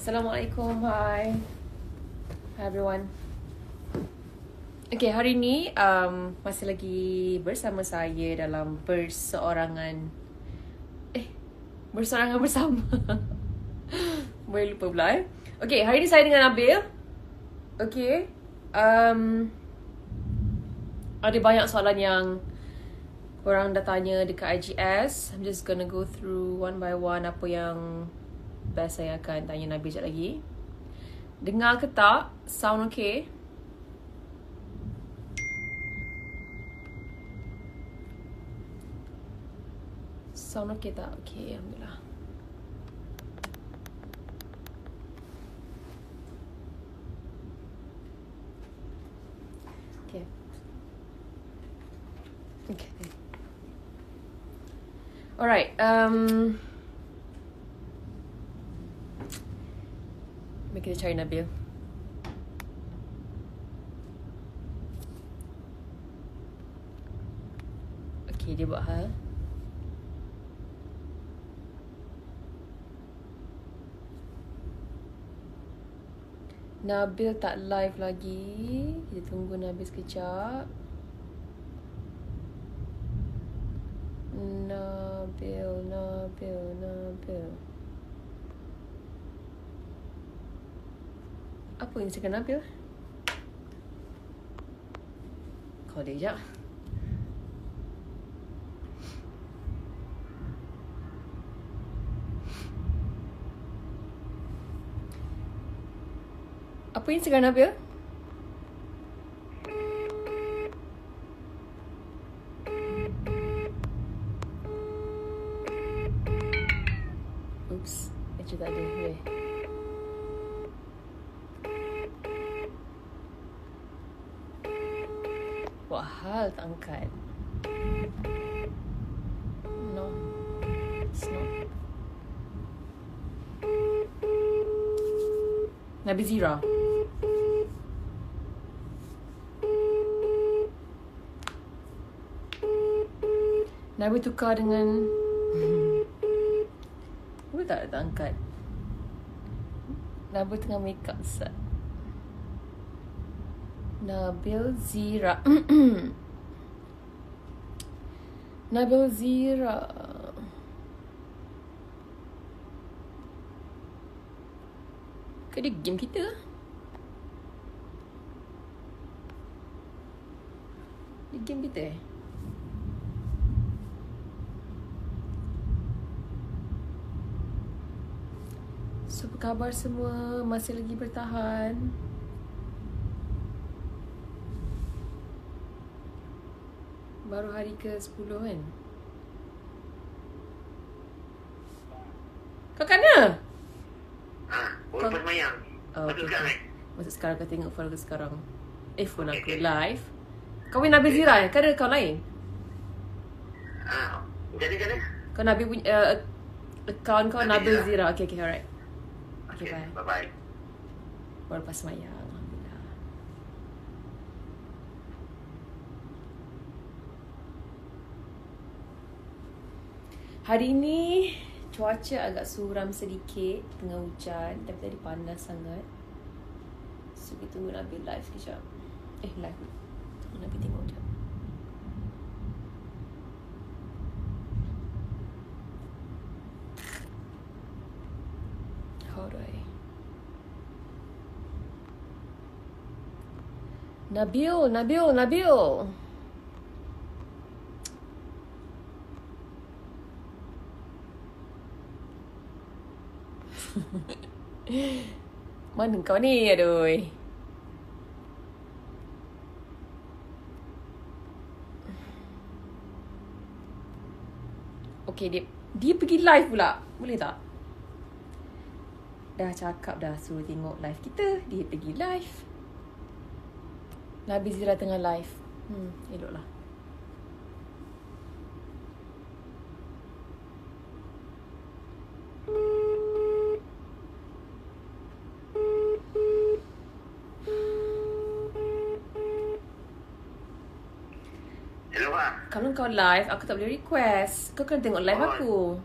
Assalamualaikum, hi everyone. Okay, hari ni masih lagi bersama saya dalam berseorangan bersama. Boleh lupa pula Okay, hari ni saya dengan Nabil. Okay, ada banyak soalan yang korang dah tanya dekat IGS. I'm just gonna go through one by one apa yang best saya akan tanya Nabil sekejap lagi. Dengar ke tak? Sound okay? Sound okay tak? Okay, Alhamdulillah. Okay. Okay. Alright, mari kita cari Nabil. Okay, dia buat hal. Nabil tak live lagi. Kita tunggu Nabil sekejap. Nabil. Apa Instagram Nabil? Call dia sekejap. Apa Instagram Nabil? Oops, actually tak ada. Boleh. Buat hal tak angkat. No, it's not. Nabil Zira. Nabil tukar dengan Nabil tak angkat. Nabil tengah make up set. Nabil Zira. Nabil Zira. Ke dia game kita? Dia game kita So, apa khabar semua? Masih lagi bertahan? Baru hari ke-10 kan? Kau kana? Baru lepas mayang. Betul sekarang kan? Maksud sekarang kau tengok phone aku sekarang. Phone aku live. Kau punya Nabil Zira kan? Ada kau lain? Jadi kan? Kau Nabil punya account kau Nabil Zira. Okay, alright. Okay, bye. Bye-bye. Baru lepas mayang. Alhamdulillah. Hari ni cuaca agak suram sedikit, tengah hujan, tapi tadi panas sangat. So kita tunggu Nabil live sekejap. Live. Tunggu Nabil tengok sekejap. How do I? Nabil. Mana kau ni? Aduh. Okay, dia pergi live pula. Boleh tak? Dah cakap dah suruh tengok live kita. Dia pergi live. Nabil Zira tengah live. Eloklah. Hello, Pak. Kalau kau live, aku tak boleh request. Kau kena tengok live aku.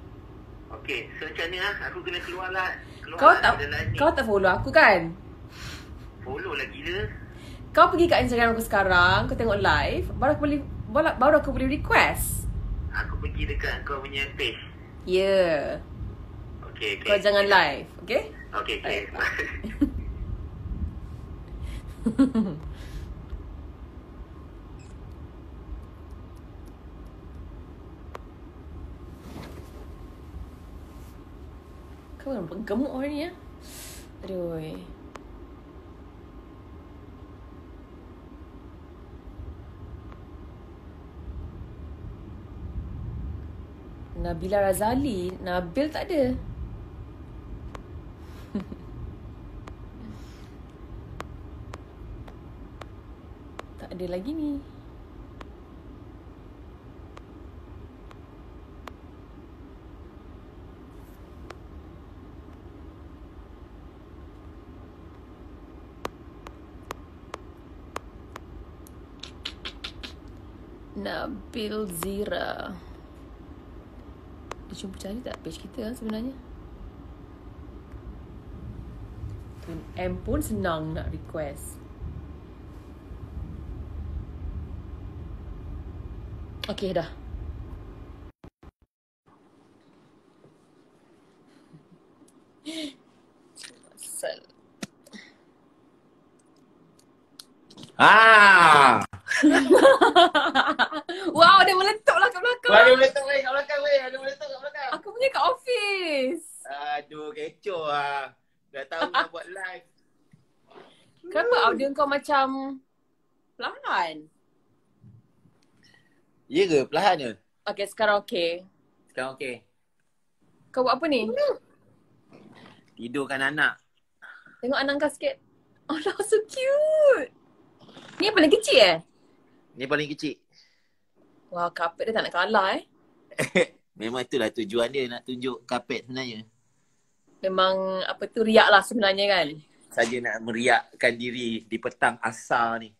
Okey, so macam ni Aku kena keluar lah. Kau Keluar tak lah dalam ni. kau tak follow aku kan? Follow lah gila. Kau pergi kat Instagram aku sekarang, kau tengok live, baru aku boleh request. Aku pergi dekat kau punya page. Ya. Okay. Kau jangan live, okay? Okay. Kau memang gemuk hari ni ya. Aduh. Nabila Razali, Nabil tak ada. Tak ada lagi ni. Nabil Zira. Dia cuba cari tak page kita sebenarnya. Tun M pun senang nak request. Okay dah. Pasal. Wow, dia meletup lah kat belakang. Ada meletup weh kat belakang weh. Ada meletup kat belakang. Aku punya kat office. Aduh, kecoh lah. Dah tahu nak buat live. Kenapa audio kau macam perlahan? Ya ke? Perlahan je? Okay, sekarang okay. Sekarang okey. Kau buat apa ni? Tidurkan anak. Tengok anak kau sikit. Oh, so cute. Ni yang paling kecil Ni paling kecil. Wah, carpet dia tak nak kalah Memang itulah tujuan dia nak tunjuk kapet sebenarnya. Memang apa tu riak lah sebenarnya kan. Saja nak meriakkan diri di petang asar ni.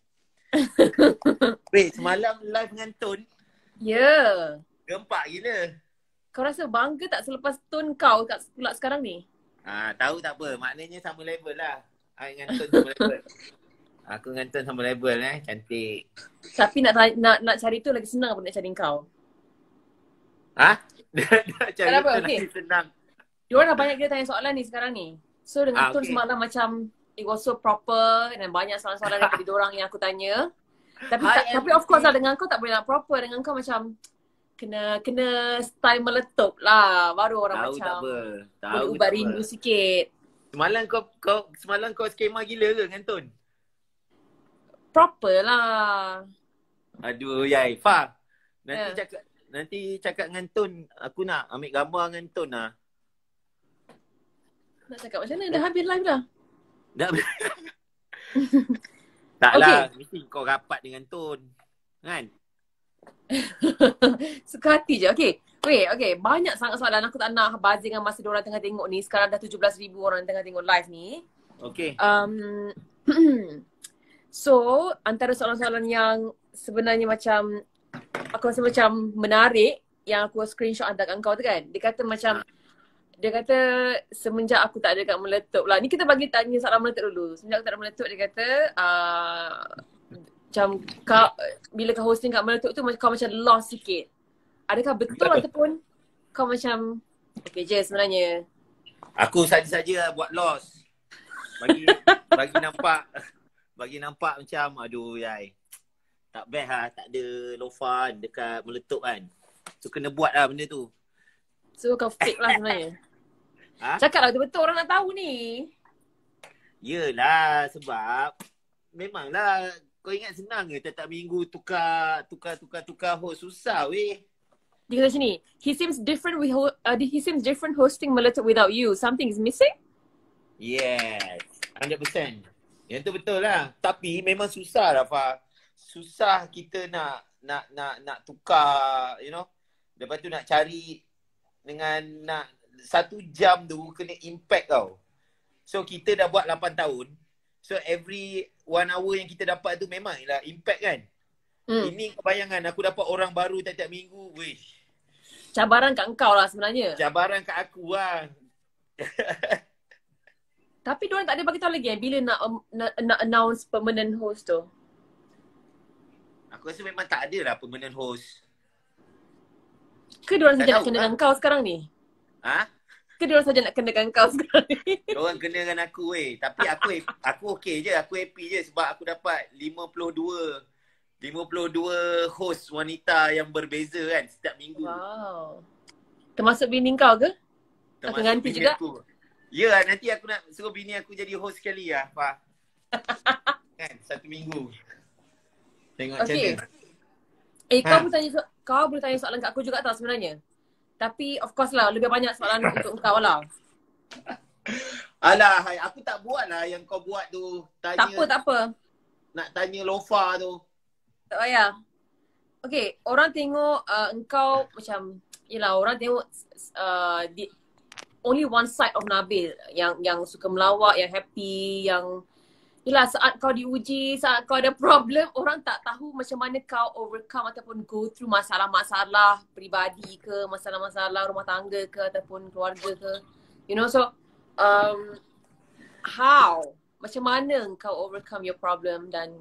Weh, semalam live dengan Tun. Ya. Gempak gila. Kau rasa bangga tak selepas tone kau kat pula sekarang ni? Tahu tak apa. Maknanya sama level lah. I dengan Tun sama level. Aku dengan Tun sama level Cantik. Tapi nak cari tu lagi senang apa nak cari kau? Nak cari Kenapa? Tun Okay. lagi senang. Diorang dah banyak gila tanya soalan ni sekarang ni. So dengan tone Okay. semalam macam it was so proper dan banyak soalan-soalan daripada diorang yang aku tanya. Tapi of course lah dengan kau tak boleh nak proper. Dengan kau macam kena style meletup lah. Baru orang Tahu macam tak apa. boleh ubat rindu sikit. Semalam kau skema gila ke dengan Tun? Proper lah. Aduh, yai. Fah. Ya. Nanti cakap dengan Tun, aku nak ambil gambar dengan Tun lah. Nak cakap macam mana? Dah habis live dah. Dah. Taklah, mesti kau rapat dengan Tun. Kan? Suka hati je. Okay. Banyak sangat soalan. Aku tak nak bazir dengan masa diorang tengah tengok ni. Sekarang dah 17,000 orang tengah tengok live ni. Okay. So, antara soalan-soalan yang sebenarnya macam aku rasa macam menarik yang aku screenshot hantar kat kau tu kan. Dia kata semenjak aku tak ada kat Meletup lah. Ni kita bagi tanya soalan Meletup dulu. Semenjak aku tak ada Meletup, dia kata macam bila kau hosting kat Meletup tu kau macam lost sikit. Adakah betul ataupun kau macam okay je sebenarnya? Aku saja-saja buat loss. Bagi nampak macam aduh yai. Tak best lah, tak ada lofan dekat Meletup kan. So kena buat lah benda tu. So kau fake lah sebenarnya. Cakap lah betul-betul orang nak tahu ni. Yelah, sebab memanglah kau ingat senang ke tiap-tiap minggu tukar host, susah weh. Dia kata macam ni, he seems different hosting Meletup without you. Something is missing? Yes, 100%. Yang tu betul lah. Tapi memang susah lah Fah. Susah kita nak tukar, you know. Lepas tu nak cari dengan nak 1 jam tu kena impact tau. So kita dah buat 8 tahun. So every 1 hour yang kita dapat tu memang lah impact kan. Ini kebayangan aku dapat orang baru tiap-tiap minggu. Wish. Cabaran kat engkau lah sebenarnya. Cabaran kat aku lah. Tapi diorang tak ada bagi tahu lagi bila nak announce permanent host tu. Aku rasa memang tak ada lah permanent host. Ke diorang Tak saja nak tahu kenakan lah. kau sekarang ni? Ha? Ke diorang saja nak kenakan kau sekarang ni? Diorang kenakan aku Tapi aku okey je. Aku happy je sebab aku dapat 52 host wanita yang berbeza kan setiap minggu. Wow. Termasuk bini kau ke? Aku ganti bini juga? aku. Ya, nanti aku nak suruh bini aku jadi host sekali lah, Fah. Kan, 1 minggu. Tengok macam Okay. mana. Kau boleh tanya soalan kat aku juga tau sebenarnya. Tapi of course lah, lebih banyak soalan untuk kau lah. Alah, hai, aku tak buat lah yang kau buat tu. Tak apa. Nak tanya Lofa tu. Tak payah. Okay, orang tengok engkau macam, yelah orang tengok only one side of Nabil. Yang suka melawak, yang happy, yang yelah saat kau diuji, saat kau ada problem, orang tak tahu macam mana kau overcome ataupun go through masalah-masalah peribadi ke, masalah-masalah rumah tangga ke ataupun keluarga ke. You know, so how? Macam mana kau overcome your problem dan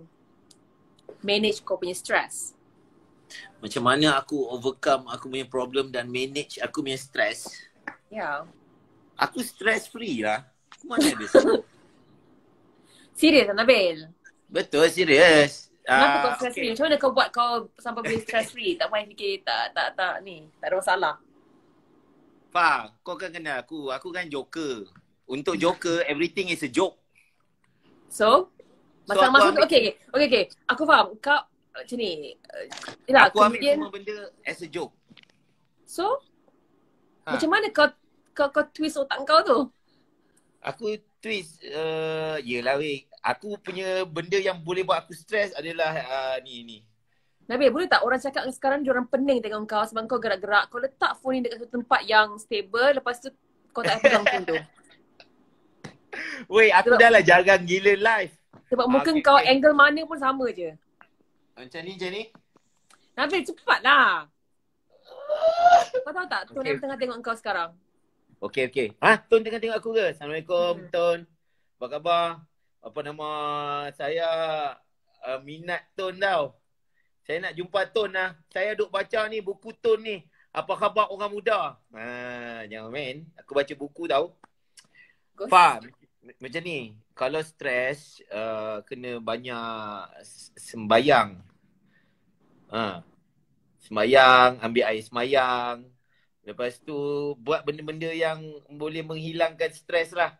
manage kau punya stress? Macam mana aku overcome aku punya problem dan manage aku punya stress? Yeah. Aku stress free lah. Mana ada? Serius Nabil? Betul, serius. Kenapa kau stress free? Macam mana kau buat kau sampai boleh stress free? Tak payah fikir tak ni. Tak ada masalah. Fah, kau kan kenal aku. Aku kan joker. Untuk joker, everything is a joke. So? Masa-masa tu, aku okay. Aku faham. Kau macam ni. Yelah, aku ambil kemudian, semua benda as a joke. so? Macam mana kau twist otak kau tu? Aku twist, yelah weh. Aku punya benda yang boleh buat aku stress adalah ni. Nabil, boleh tak orang cakap sekarang diorang pening tengok kau sebab kau gerak-gerak. Kau letak phone ni dekat satu tempat yang stable, lepas tu kau tak pegang phone tu. Weh, aku dah lah jarang gila live. Sebab muka kau angle mana pun sama je. Macam ni. Nabil, cepatlah. Kau tahu tak, Tun yang tengah tengok kau sekarang? Okay. Tun tengah tengok aku ke? Assalamualaikum, Tun. Apa khabar? Apa nama saya? Minat Tun tau. Saya nak jumpa Tun lah. Saya duk baca ni buku Tun ni. Apa khabar orang muda? Jangan main. Aku baca buku tau. Faham? Macam ni. Kalau stres, kena banyak sembayang. Sembayang, ambil air sembayang. Lepas tu, buat benda-benda yang boleh menghilangkan stres lah.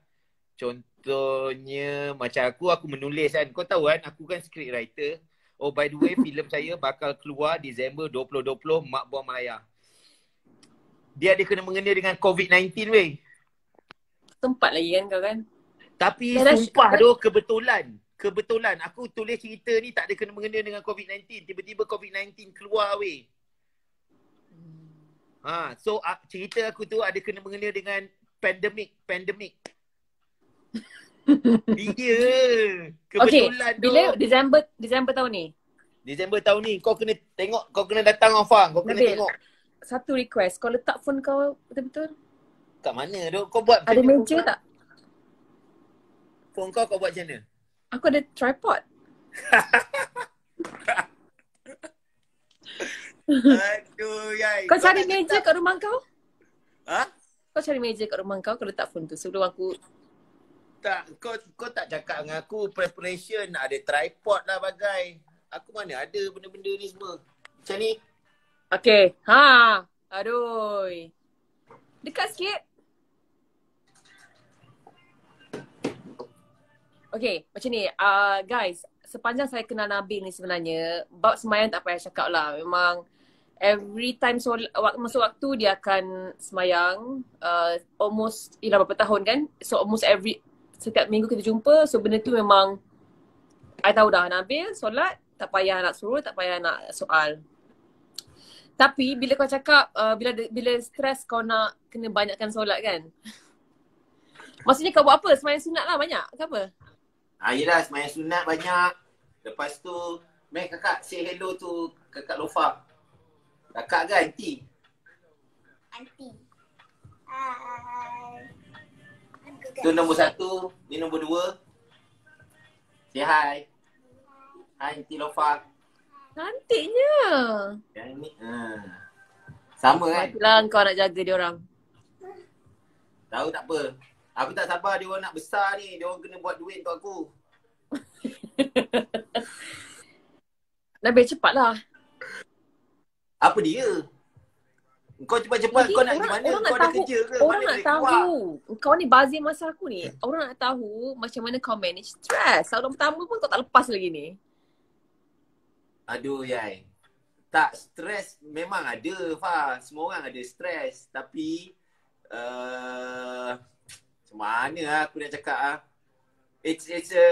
Contohnya, macam aku menulis kan. Kau tahu kan, aku kan script writer. Oh, by the way, filem saya bakal keluar Disember 2020, Mak Buah Malaya. Dia ada kena mengena dengan COVID-19 weh. Tempat lagi kan kau kan? Tapi sumpah tu kebetulan. Aku tulis cerita ni tak ada kena mengena dengan COVID-19. Tiba-tiba COVID-19 keluar weh. So cerita aku tu ada kena mengena dengan pandemik. Dia kebetulan tu. Bila Disember tahun ni? Disember tahun ni kau kena tengok, kau kena datang Afang, kau kena tengok. Satu request, kau letak phone kau betul-betul? Kat mana tu? Kau buat ada meja tak? Phone kau buat macam mana? Aku ada tripod. Aduh, yai. Kau cari meja kat rumah kau? Kau cari meja kat rumah kau letak phone tu sebelum aku. Tak, kau tak cakap dengan aku preparation, ada tripod lah bagai. Aku mana ada benda-benda ni semua. Macam ni. Okay. Aduh. Dekat sikit. Okay, macam ni. Guys, sepanjang saya kenal Nabil ni sebenarnya, bab sembahyang tak payah cakap lah. Memang every time masuk waktu dia akan sembahyang. Almost, berapa tahun kan? So almost setiap minggu kita jumpa. So benda tu memang, I tahu dah Nabil solat, tak payah nak suruh, tak payah nak soal. Tapi bila kau cakap, bila stres kau nak kena banyakkan solat kan? Maksudnya kau buat apa? Sembahyang sunat lah banyak ke apa? Yelah, sembahyang sunat banyak. Lepas tu, kakak say hello tu kakak Lofa. Kakak ke aunty? Aunty. Hai. Aduh. Tu nombor 1. Ni nombor 2. Say hi. Hai Aunty Lofa. Cantiknya. Yang ni. Sama kan? Matilah kau nak jaga dia orang. Tahu tak apa. Aku tak sabar dia orang nak besar ni. Dia orang kena buat duit untuk aku. Nabil cepatlah. Apa dia? Kau cepat-cepat kau nak pergi mana? Kau ada kerja ke? Orang nak tahu. Kau ni bazir masa aku ni. Orang nak tahu macam mana kau manage stress. Tahun pertama pun kau tak lepas lagi ni. Aduh yai. Tak, stres memang ada Fah. Semua orang ada stres. Tapi macam mana lah aku nak cakap ah. It's a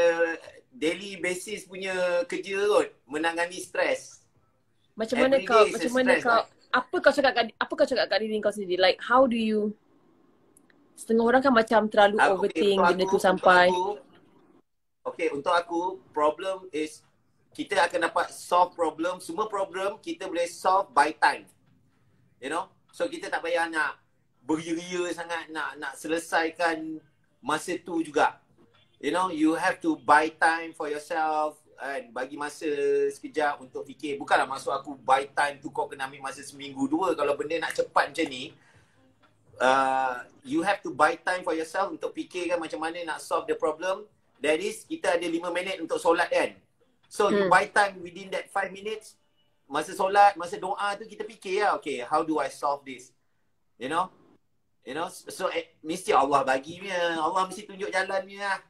daily basis punya kerja kot. Menangani stres. Macam mana kau apa kau cakap kat diri kau sendiri? Like how do you, setengah orang kan macam terlalu overthink benda tu sampai. Untuk aku problem is kita akan dapat solve problem. Semua problem kita boleh solve by time. You know? So kita tak payah nak beria-ria sangat nak selesaikan masa tu juga. You know, you have to buy time for yourself and bagi masa sekejap untuk fikir. Bukanlah maksud aku buy time tu kau kena ambil masa seminggu 2. Kalau benda nak cepat macam ni, you have to buy time for yourself untuk fikirkan macam mana nak solve the problem. That is, kita ada 5 minit untuk solat kan. So you buy time within that 5 minutes. Masa solat, masa doa tu kita fikir lah, okay, how do I solve this? You know? So mesti Allah bagi punya. Allah mesti tunjuk jalan punya lah.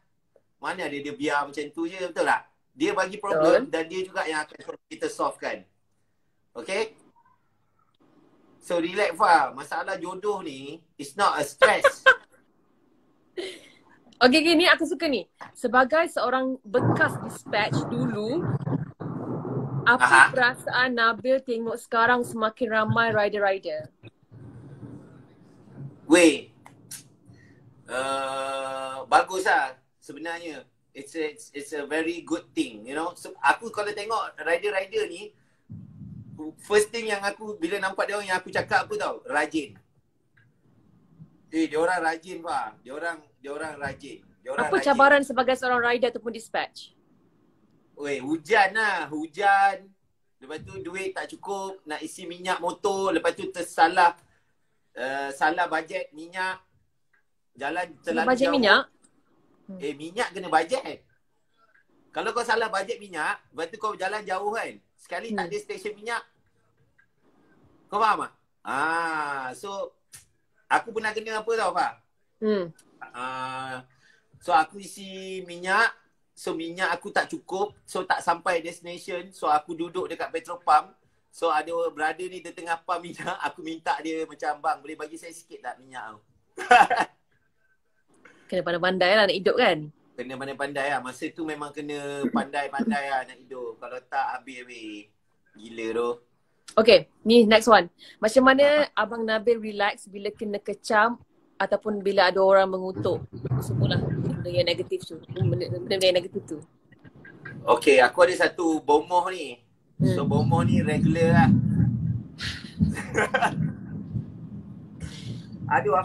Mana ada dia biar macam tu je, betul tak? Dia bagi problem dan dia juga yang akan kita solve kan. Okay? So relax Fah. Masalah jodoh ni, it's not a stress. Okay, ni aku suka ni. Sebagai seorang bekas dispatch dulu, apa perasaan Nabil tengok sekarang semakin ramai rider-rider? Weh, bagus lah sebenarnya. It's a very good thing, you know. So, aku kalau tengok rider-rider ni, first thing yang aku bila nampak dia orang yang aku cakap apa tau, rajin. Dia orang rajin Pak. Dia orang rajin. Apa cabaran sebagai seorang rider ataupun dispatch? Weh, hujan lah. Hujan. Lepas tu duit tak cukup. Nak isi minyak motor. Lepas tu tersalah. Salah bajet minyak. Jalan terlalu bajet jauh. Minyak? Minyak kena bajet. Kalau kau salah bajet minyak, lepas tu kau jalan jauh kan. Sekali tak ada stesen minyak. Kau faham tak? So aku pernah kena apa tau Pak? So aku isi minyak. So minyak aku tak cukup. So tak sampai destination. So aku duduk dekat petrol pump. So ada brother ni dia tengah pump minyak. Aku minta dia macam, bang boleh bagi saya sikit tak minyak tu? Kena pandai-pandai lah nak hidup kan? Kena pandai-pandai lah. Masa tu memang kena pandai-pandai lah nak hidup. Kalau tak habis-habis. Gila tu. Okay, ni next one. Macam mana Abang Nabil relax bila kena kecam ataupun bila ada orang mengutuk? Semualah benda yang negatif tu. Benda yang negatif tu. Okay, aku ada satu bomoh ni. So bomoh ni regular lah. Aduh,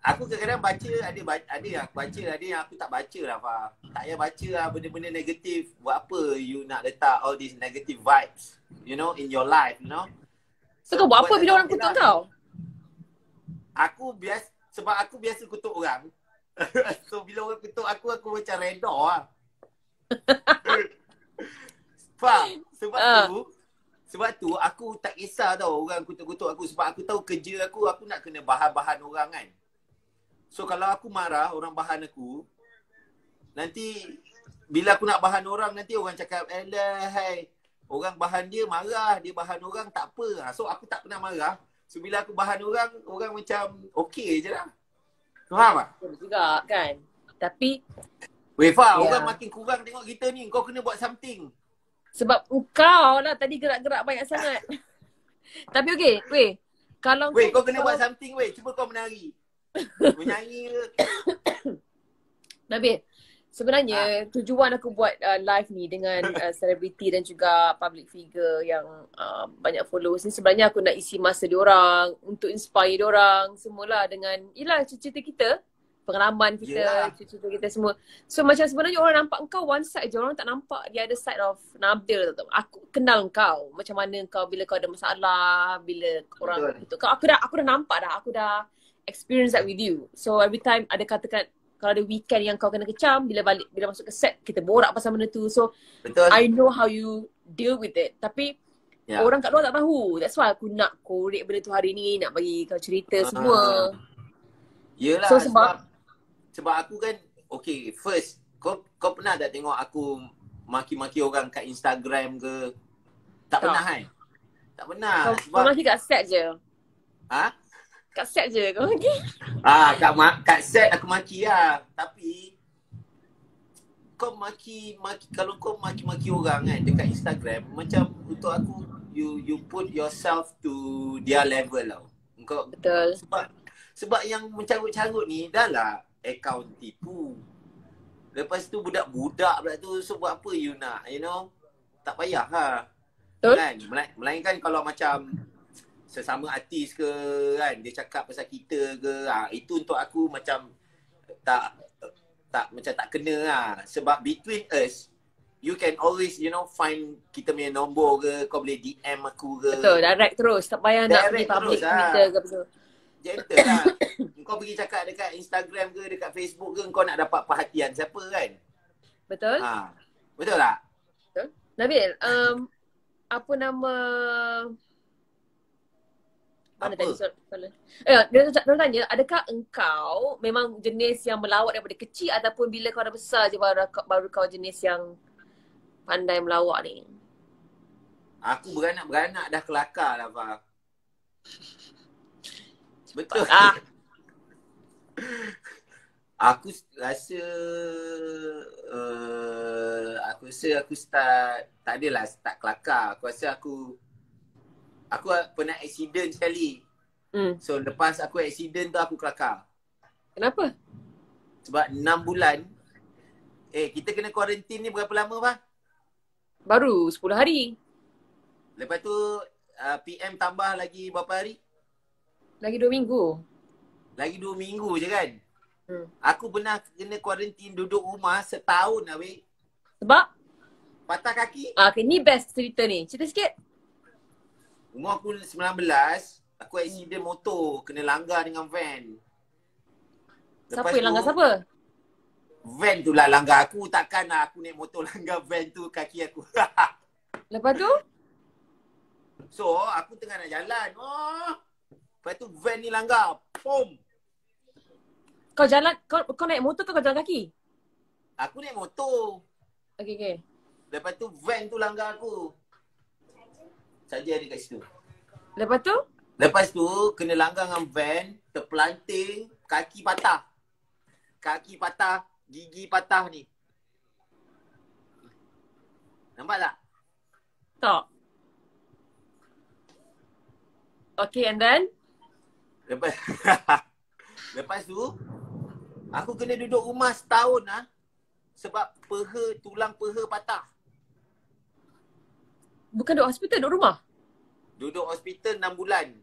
aku kadang-kadang baca, ada yang aku baca, ada yang aku tak baca lah Fah. Tak payah baca lah benda-benda negatif. Buat apa you nak letak all these negative vibes, you know, in your life, you know. So kau buat apa bila orang kutuk kau? Sebab aku biasa kutuk orang. So bila orang kutuk aku macam redha lah. Fah, sebab tu aku tak kisah tau orang kutuk-kutuk aku. Sebab aku tahu kerja aku nak kena bahan-bahan orang kan. So kalau aku marah, orang bahan aku, nanti bila aku nak bahan orang, nanti orang cakap, hai, orang bahan dia marah, dia bahan orang tak apa. So aku tak pernah marah. So bila aku bahan orang, orang macam okey je lah. Faham tak? Betul juga kan. Tapi Fah, orang makin kurang tengok kita ni. Kau kena buat something. Sebab kau lah tadi gerak-gerak banyak sangat. Tapi okey, kalau kau kena buat something cuba kau menari. Menyanyi ke? Nabil, sebenarnya tujuan aku buat live ni dengan selebriti dan juga public figure yang banyak followers ni, sebenarnya aku nak isi masa diorang untuk inspire diorang semualah dengan cerita kita pengalaman kita, cerita kita semua. So macam sebenarnya orang nampak kau one side je, orang tak nampak the other side of Nabil. Aku kenal kau, macam mana kau bila kau ada masalah, bila orang itu kau, aku dah nampak dah, aku dah experience that with you. So every time ada katakan kalau ada weekend yang kau kena kecam, bila masuk ke set kita borak pasal benda tu. So I know how you deal with it. Tapi orang kat luar tak tahu. That's why aku nak korek benda tu hari ni, nak bagi kau cerita semua. Yelah, so, sebab aku kan, okay, first, kau pernah tak tengok aku maki-maki orang kat Instagram ke? Tak pernah kan? Tak pernah. Kau maki kat set je. Ha? Kat set je kau maki? Kat set aku maki lah. Tapi, kau kalau kau maki-maki orang kan dekat Instagram, macam untuk aku, you put yourself to their level tau. Betul. Sebab yang mencarut-carut ni dah lah akaun tipu. Lepas tu budak-budak pula tu, so buat apa you nak, you know? Tak payah lah. Betul. Kan? Melainkan kalau macam sesama artis ke kan, dia cakap pasal kita ke, itu untuk aku macam macam tak kena lah. Sebab between us, you can always, you know, find kita punya nombor ke, kau boleh DM aku ke. Betul, direct terus. Tak payah nak pergi public Twitter ke betul. Gentle lah. Kau pergi cakap dekat Instagram ke, dekat Facebook ke, kau nak dapat perhatian siapa kan? Betul. Betul tak? Betul. Nabil, apa nama... Mana tadi soalan? Dia tanya, adakah engkau memang jenis yang melawak daripada kecil ataupun bila kau dah besar je baru kau jenis yang pandai melawak ni? Aku beranak-beranak dah kelakar lah, Fah. Betul. Aku rasa aku start, tak adalah start kelakar. Aku rasa aku pernah accident sekali. So lepas aku accident tu aku kelakar. Kenapa? Sebab 6 bulan. Kita kena quarantine ni berapa lama, Fah? Baru 10 hari. Lepas tu PM tambah lagi berapa hari? Lagi 2 minggu. Lagi 2 minggu je kan? Aku pernah kena quarantine duduk rumah setahun lah, weh. Sebab? Patah kaki. Okay, ni best cerita ni. Cerita sikit. Umur aku 19, aku accident motor. Kena langgar dengan van. Siapa yang langgar siapa? Van tu lah langgar aku. Takkan lah aku naik motor langgar van tu kaki aku. Lepas tu? So, aku tengah nak jalan. Lepas tu van ni langgar. Pom! Kau jalan, kau naik motor ke kau jalan kaki? Aku naik motor. Okay. Lepas tu van tu langgar aku. Saja ada kat situ. Lepas tu kena langgar dengan van, terpelanting, kaki patah. Gigi patah ni. Nampak tak? Tak. Okay, and then? Lepas tu, aku kena duduk rumah setahun lah. Sebab tulang peha patah. Bukan duduk hospital, duduk rumah? Duduk hospital 6 bulan.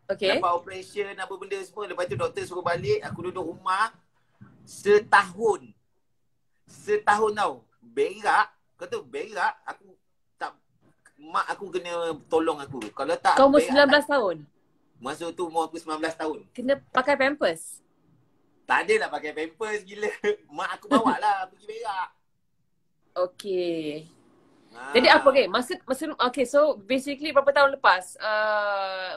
Okay. Lepas operation, apa benda semua. Lepas tu doktor suruh balik, aku duduk rumah setahun. Setahun tau. Berak. Kau tahu berak, mak aku kena tolong aku. Kalau tak, kau umur 19 tahun? Masa tu umur aku 19 tahun. Kena pakai pampers? Tak ada lah pakai pampers, gila. Mak aku bawa lah pergi berak. Okay. Jadi apa okay, so basically berapa tahun lepas?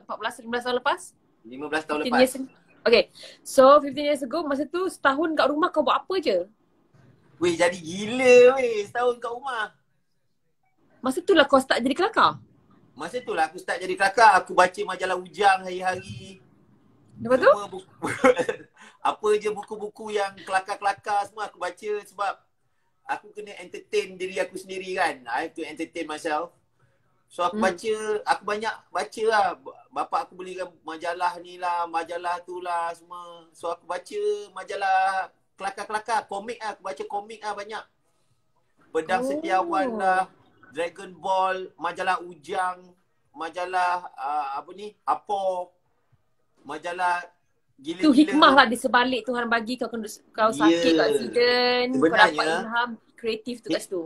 14-15 tahun lepas? 15 tahun lepas. Okay, so 15 years ago, masa tu setahun kat rumah kau buat apa je? Weh, jadi gila weh, setahun kat rumah. Masa tu lah kau start jadi kelakar? Masa tu lah aku start jadi kelakar. Aku baca majalah Ujang hari-hari. Lepas tu? Apa je buku-buku yang kelakar-kelakar semua aku baca sebab aku kena entertain diri aku sendiri kan. I have to entertain myself. So aku banyak baca lah. Bapak aku belikan majalah ni lah, majalah tu lah semua. So aku baca majalah kelakar-kelakar. Komik lah, aku baca komik lah banyak. Pedang Setiawan lah, Dragon Ball, majalah Ujang, majalah Apo, majalah gila-gila. Tu hikmah lah di sebalik Tuhan bagi kau sakit, kau accident, kau dapat ilham kreatif tu kat situ.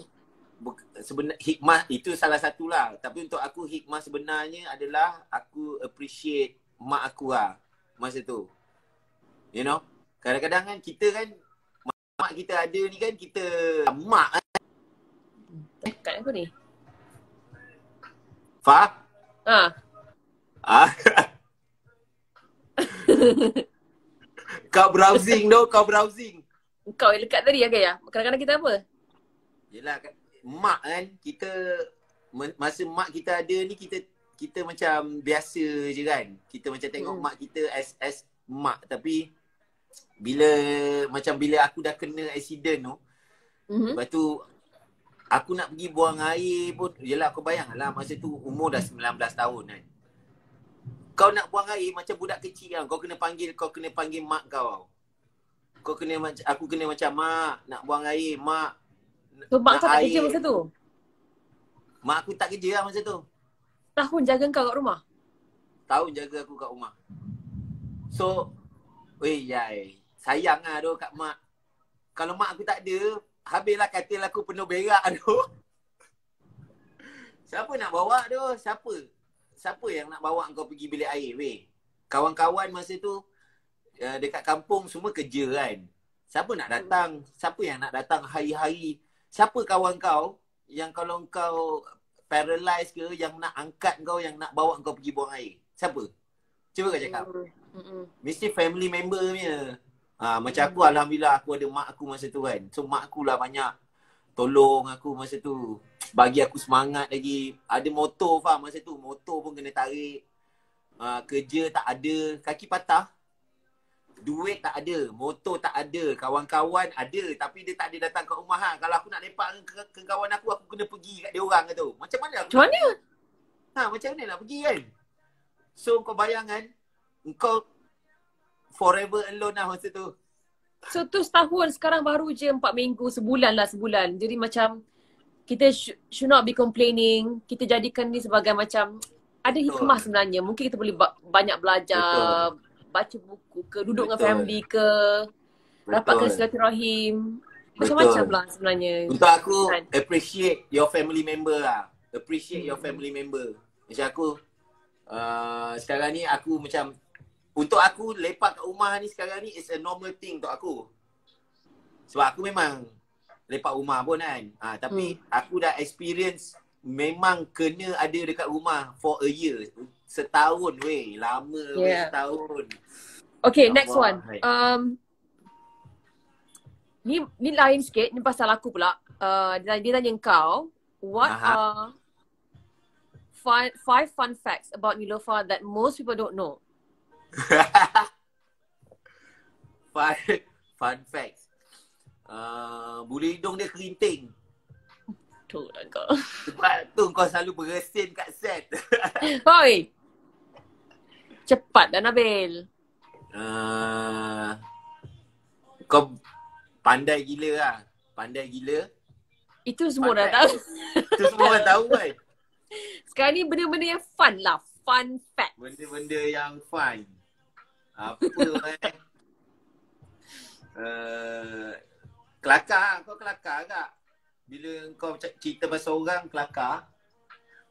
Sebenarnya hikmah itu salah satulah. Tapi untuk aku hikmah sebenarnya adalah aku appreciate mak aku lah masa tu. You know, kadang-kadang kan kita kan mak kita ada ni kan kita mak kan. Kat aku ni. Fah? Ah. Kau browsing tu, kau browsing. Kau yang dekat tadi kan ya? Kadang-kadang kita apa? Yelah, mak kan kita masa mak kita ada ni kita macam biasa je kan. Kita macam tengok mak kita as mak, tapi bila aku dah kena accident tu, lepas tu aku nak pergi buang air pun, yelah kau bayanglah masa tu umur dah 19 tahun kan. Kau nak buang air macam budak kecil kan. Kau kena panggil mak kau. Aku kena macam, mak nak buang air, mak. So mak kau tak kerja masa tu? Mak aku tak kerja lah masa tu. Tahun jaga kau kat rumah? Tahun jaga aku kat rumah. So, sayang lah tu kat mak. Kalau mak aku tak ada, habislah katil aku penuh berak tu. Siapa nak bawa tu? Siapa yang nak bawa kau pergi bilik air weh? Kawan-kawan masa tu dekat kampung semua kerja kan. Siapa nak datang? Siapa yang nak datang hari-hari? Siapa kawan kau yang kalau kau paralyzed ke yang nak angkat kau, yang nak bawa kau pergi buang air? Siapa? Cuba kau cakap. Mesti family member punya. Macam aku alhamdulillah aku ada mak aku masa tu kan. So mak aku lah banyak tolong aku masa tu. Bagi aku semangat lagi. Ada motor faham masa tu. Motor pun kena tarik. Kerja tak ada. Kaki patah. Duit tak ada. Motor tak ada. Kawan-kawan ada. Tapi dia tak ada datang kat rumah. Kalau aku nak lepak ke kawan aku kena pergi kat dia orang tu. Macam mana aku? Macam mana? Macam mana nak pergi kan? So kau bayangkan. Kau forever alone lah masa tu. So tu setahun, sekarang baru je 4 minggu, sebulan. Jadi macam kita should not be complaining. Kita jadikan ni sebagai macam ada hikmah sebenarnya. Mungkin kita boleh banyak belajar, baca buku ke, duduk dengan family ke, dapatkan silaturahim. Macam-macam lah sebenarnya. Untuk aku, appreciate your family member lah. Appreciate your family member. Macam aku, sekarang ni aku macam, untuk aku lepak kat rumah ni sekarang ni is a normal thing untuk aku. Sebab aku memang lepak rumah pun kan. Tapi aku dah experience memang kena ada dekat rumah for a year. Setahun weh. Lama weh setahun. Okay, next one. Ni lain sikit. Ni pasal aku pula. Dia tanya kau, what are 5 fun facts about Niloufar that most people don't know? Fun facts. Bulu hidung dia kerinting. Tu lah kau. Sebab tu kau selalu bersin kat set. Hoi. Cepat dah Nabil. Kau pandai gila lah. Pandai gila. Itu semua dah tahu. Itu semua orang tahu kan. Sekarang ni benda-benda yang fun lah. Fun fact. Benda-benda yang fun. Apa kelakar. Kau kelakar tak? Bila kau cerita pasal orang kelakar.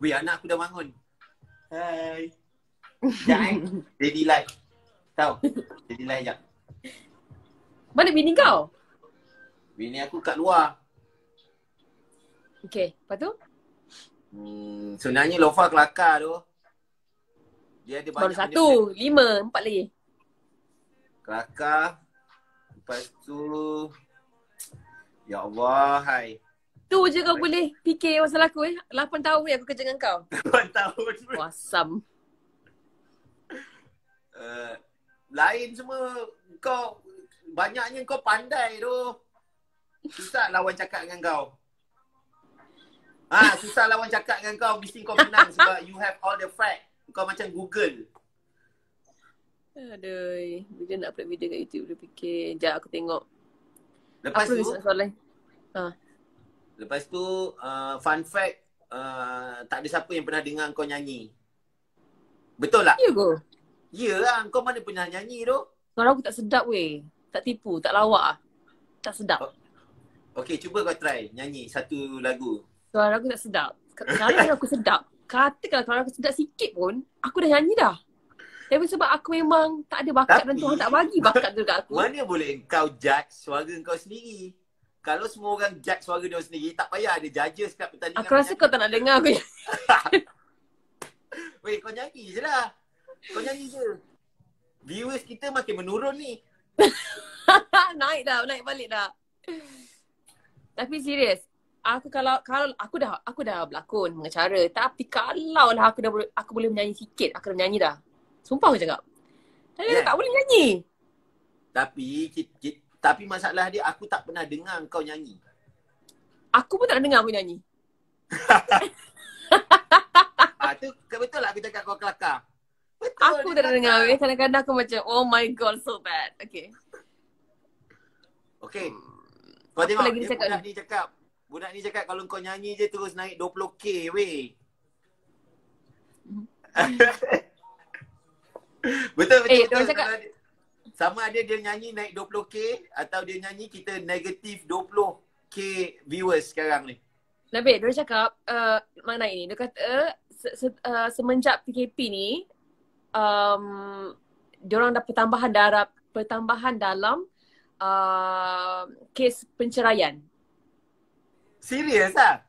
Weh, anak aku dah bangun. Hai. Sekejap Ready live. Tahu? Ready live sekejap. Mana bini kau? Bini aku kat luar. Okay, lepas tu? Sebenarnya Lofa kelakar tu. Dia ada banyak. Baru 1, 5, 4 lagi. Kelakar. Lepas tu ya Allah, hai. Tu je kau boleh fikir pasal aku 8 tahun ni aku kerja dengan kau. 8 tahun. Awesome. Lain semua kau banyaknya kau pandai tu. Susah lawan cakap dengan kau. Susah lawan cakap dengan kau. Mesti kau menang sebab you have all the fact. Kau macam Google. Aduh, bila nak upload video kat YouTube dia fikir. Sekejap aku tengok. Lepas apa tu soalan? Lepas tu fun fact, tak ada siapa yang pernah dengar kau nyanyi. Betul tak? Ya ke? Ya lah, kau mana pernah nyanyi tu? Suara aku tak sedap weh. Tak tipu, tak lawak ah. Tak sedap. Okay, cuba kau try nyanyi satu lagu. Suara aku tak sedap. Kalau aku sedap, katakanlah kalau aku sedap sikit pun, aku dah nyanyi dah. Tapi sebab aku memang tak ada bakat dan Tuhan tak bagi bakat tu dekat aku. Mana boleh kau judge suara kau sendiri? Kalau semua orang judge suara dia sendiri, tak payah ada judges kat pertandingan. Aku rasa kau tak nak dengar aku. Weh, kau nyanyi je lah. Kau nyanyi je. Viewers kita makin menurun ni. Naik balik dah. Tapi serius, kalau aku dah berlakon, mengacara, tapi kalau lah aku boleh menyanyi sikit, aku dah menyanyi dah. Sumpah aku cakap. Tapi aku tak boleh nyanyi. Tapi masalah dia, aku tak pernah dengar kau nyanyi. Aku pun tak nak dengar aku nyanyi. Tu betul lah aku cakap kau kelakar. Betul. Aku tak nak dengar. Kadang-kadang aku macam, oh my god, so bad. Okay. Kau tengok lagi dia budak ni cakap kalau kau nyanyi je terus naik 20k weh. Betul. Dia cakap sama ada dia nyanyi naik 20k atau dia nyanyi kita negatif 20k viewers sekarang ni. Nabil, dia cakap mengenai ini. Dia kata semenjak PKP ni diorang dah pertambahan dalam kes penceraian. Serius ah?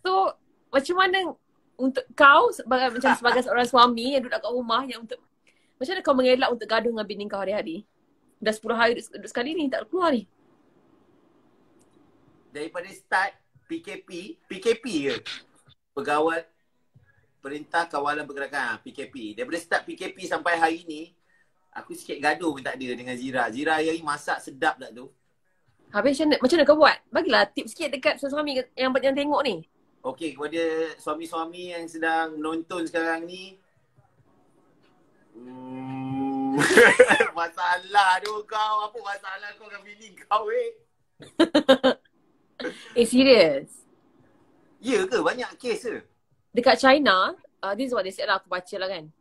So macam mana untuk kau sebagai seorang suami yang duduk kat rumah yang macam mana kau mengelak untuk gaduh dengan bini kau hari-hari? Dah 10 hari duduk sekali ni tak keluar ni. Daripada start PKP ke? Pegawai Perintah Kawalan Pergerakan, PKP. Daripada start PKP sampai hari ni, aku sikit gaduh pun tak ada dengan Zira. Zira hari masak sedap tak tu? Habis macam mana kau buat? Bagilah tips sikit dekat suami yang tengok ni. Okey, kepada suami-suami yang sedang menonton sekarang ni. Masalah tu kau. Apa masalah kau dengan bini kau Serius? Ya ke? Banyak kes ke? Dekat China, this is what they said lah, aku baca lah kan.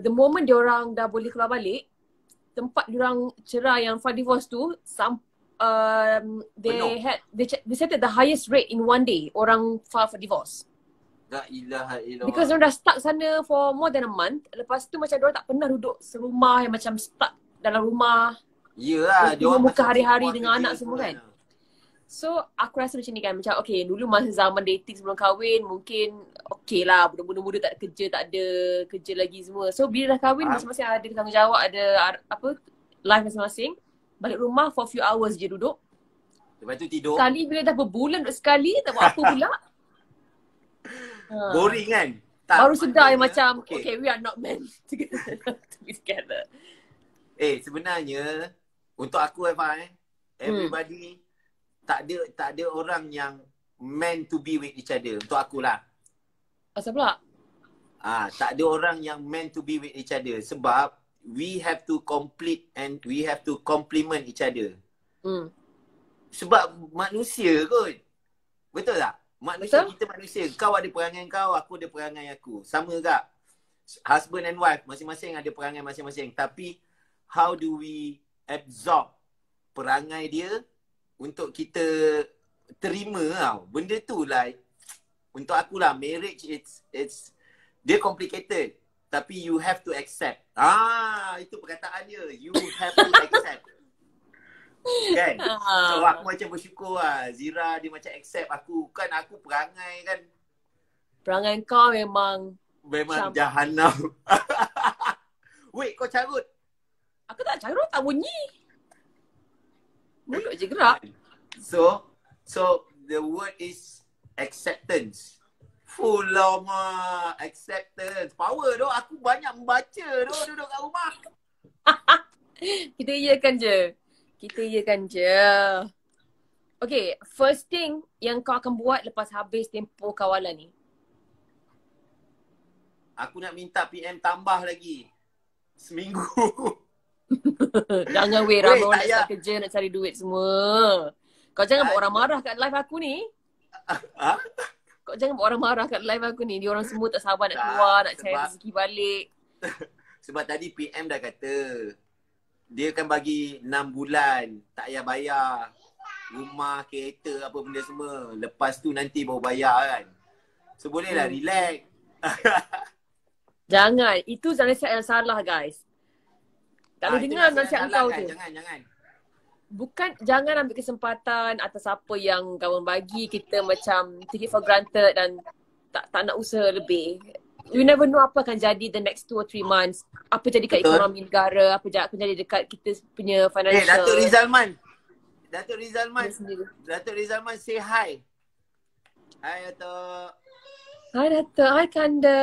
The moment diorang dah boleh keluar balik, tempat diorang cerai yang file divorce tu, they said that the highest rate in one day orang file for divorce. La ilaha illallah. Because diorang dah stuck sana for more than a month. Lepas tu macam diorang tak pernah duduk serumah yang macam stuck dalam rumah. Yelah, diorang muka hari-hari dengan anak semua kan. So aku rasa macam ni kan, macam okay dulu masa zaman dating sebelum kahwin mungkin okay lah, budak-budak tak ada kerja, tak ada kerja lagi semua. So bila dah kahwin masing-masing ada tanggungjawab, ada life masing-masing. Balik rumah for few hours je duduk. Lepas tu tidur. Sekali bila dah berbulan duduk sekali, tak buat apa pula. Boring kan? Tak, baru sedar yang macam okay we are not meant to be together. Sebenarnya untuk aku everybody tak ada orang yang meant to be with each other. Untuk akulah. Asal pula? Tak ada orang yang meant to be with each other. Sebab we have to complete and we have to complement each other. Sebab manusia kot. Betul tak? Manusia, betul? Kita manusia. Kau ada perangai kau, aku ada perangai aku. Sama tak? Husband and wife, masing-masing ada perangai masing-masing. Tapi how do we absorb perangai dia untuk kita terima tau. Benda tu like untuk akulah marriage it's dia complicated tapi you have to accept. Itu perkataan dia. You have to accept. Kan? So aku macam bersyukur lah. Zira dia macam accept aku. Kan aku perangai kan. Perangai kau memang jahanam. Wait, kau carut. Aku tak carut, tak bunyi. Mulut je gerak. So the word is acceptance. Full lama acceptance. Power tu. Aku banyak membaca tu duduk kat rumah. Kita iyakan je. Okay, first thing yang kau akan buat lepas habis tempoh kawalan ni. Aku nak minta PM tambah lagi. Seminggu. Jangan ramai orang nak kerja, nak cari duit semua. Kau jangan buat orang marah kat live aku ni. Kau jangan buat orang marah kat live aku ni. Dia orang semua tak sabar nak keluar, nak cari rezeki balik. Sebab tadi PM dah kata, dia akan bagi 6 bulan. Tak payah bayar. Rumah, kereta, apa benda semua. Lepas tu nanti baru bayar kan. So bolehlah relax. Jangan. Itu nasihat yang salah guys. Tak boleh dengar nasihat kau tu. Jangan. Bukan, jangan ambil kesempatan atas apa yang kawan bagi. Kita macam take it for granted dan tak nak usaha lebih. You never know apa akan jadi the next 2 or 3 months. Apa jadi kat ekonomi negara, apa jadi dekat kita punya financial. Datuk Rizalman say hi. Hai Datuk. Hai Datuk, hai Kanda.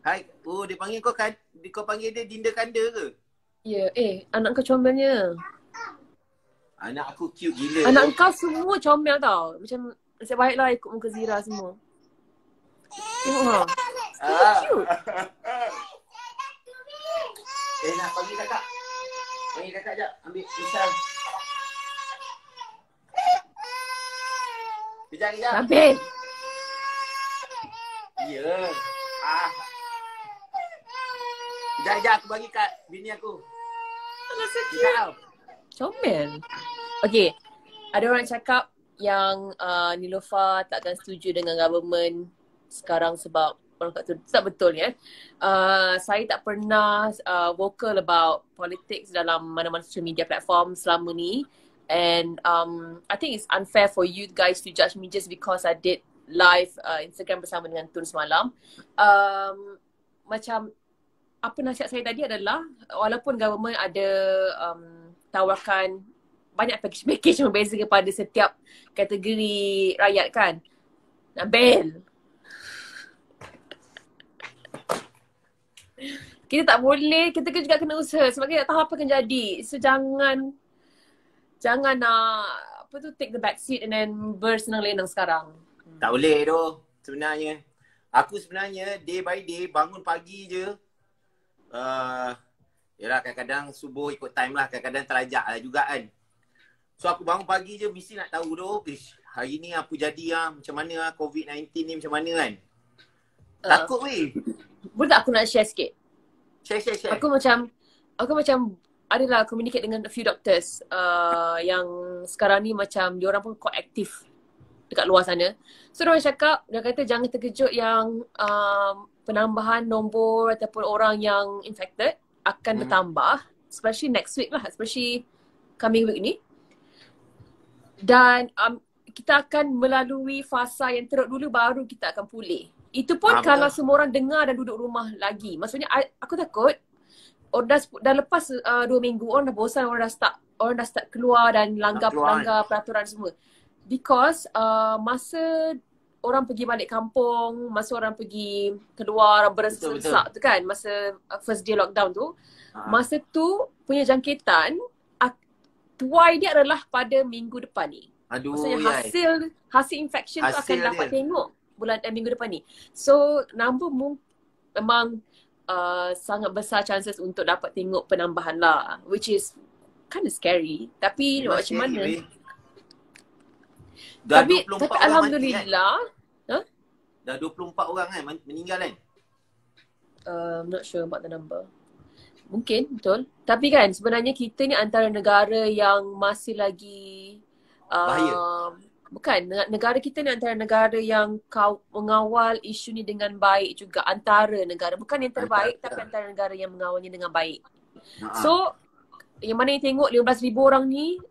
Hai. Oh, dia panggil kau kan, kau panggil dia Dinda Kanda ke? Ya, anak kau comelnya. Anak aku cute gila. Anak kau semua comel tau. Macam nasib baiklah ikut muka Zira semua. Tengok ha. Cute. Nak panggil kakak. Panggil kakak jap. Ambil pisang. Kejap. Nabil. Ya. Kejap aku bagi kat bini aku. Alah sedih. Comel. Okay. Ada orang cakap yang Niloufar takkan setuju dengan government sekarang sebab orang kata tu tak betul ya. Saya tak pernah vocal about politics dalam mana-mana social media platform selama ni. And I think it's unfair for you guys to judge me just because I did live Instagram bersama dengan Tun semalam. Macam apa nasihat saya tadi adalah walaupun government ada tawarkan banyak package yang berbeza kepada setiap kategori rakyat kan. Nabil. Kita tak boleh, kita juga kena usaha sebab kita tak tahu apa akan jadi. So jangan nak take the back seat and then bersenang-lenang sekarang. Tak boleh tu sebenarnya. Aku sebenarnya day by day bangun pagi je. Yalah kadang-kadang subuh ikut time lah, kadang-kadang terajak lah juga kan. So aku bangun pagi je mesti nak tahu tu, hari ni apa jadi lah, macam mana lah COVID-19 ni macam mana kan. Takut weh. Boleh tak aku nak share sikit? Share. Aku macam adalah communicate dengan a few doctors yang sekarang ni macam diorang pun quite aktif dekat luar sana. So diorang cakap, dia kata jangan terkejut yang penambahan nombor ataupun orang yang infected akan bertambah, especially next week lah, especially coming week ni. Dan kita akan melalui fasa yang teruk dulu baru kita akan pulih. Itu pun kalau semua orang dengar dan duduk rumah lagi. Maksudnya aku takut dah lepas 2 minggu orang dah bosan, orang dah start keluar dan langgar peraturan semua. Because masa orang pergi balik kampung, masa orang pergi keluar bersesak tu kan, masa first day lockdown tu, masa tu punya jangkitan tuai dia adalah pada minggu depan ni. Aduh, maksudnya hasil infection tu akan dapat tengok minggu depan ni. So number memang sangat besar chances untuk dapat tengok penambahan lah, which is kind of scary. Tapi macam mana? Tapi alhamdulillah kan? Dah 24 orang kan meninggal kan? I'm not sure about the number. Mungkin, betul. Tapi kan sebenarnya kita ni antara negara yang masih lagi bahaya. Bukan, negara kita ni antara negara yang mengawal isu ni dengan baik juga. Antara negara, bukan yang terbaik tapi antara negara yang mengawalnya dengan baik. So, yang mana yang tengok 15,000 orang ni,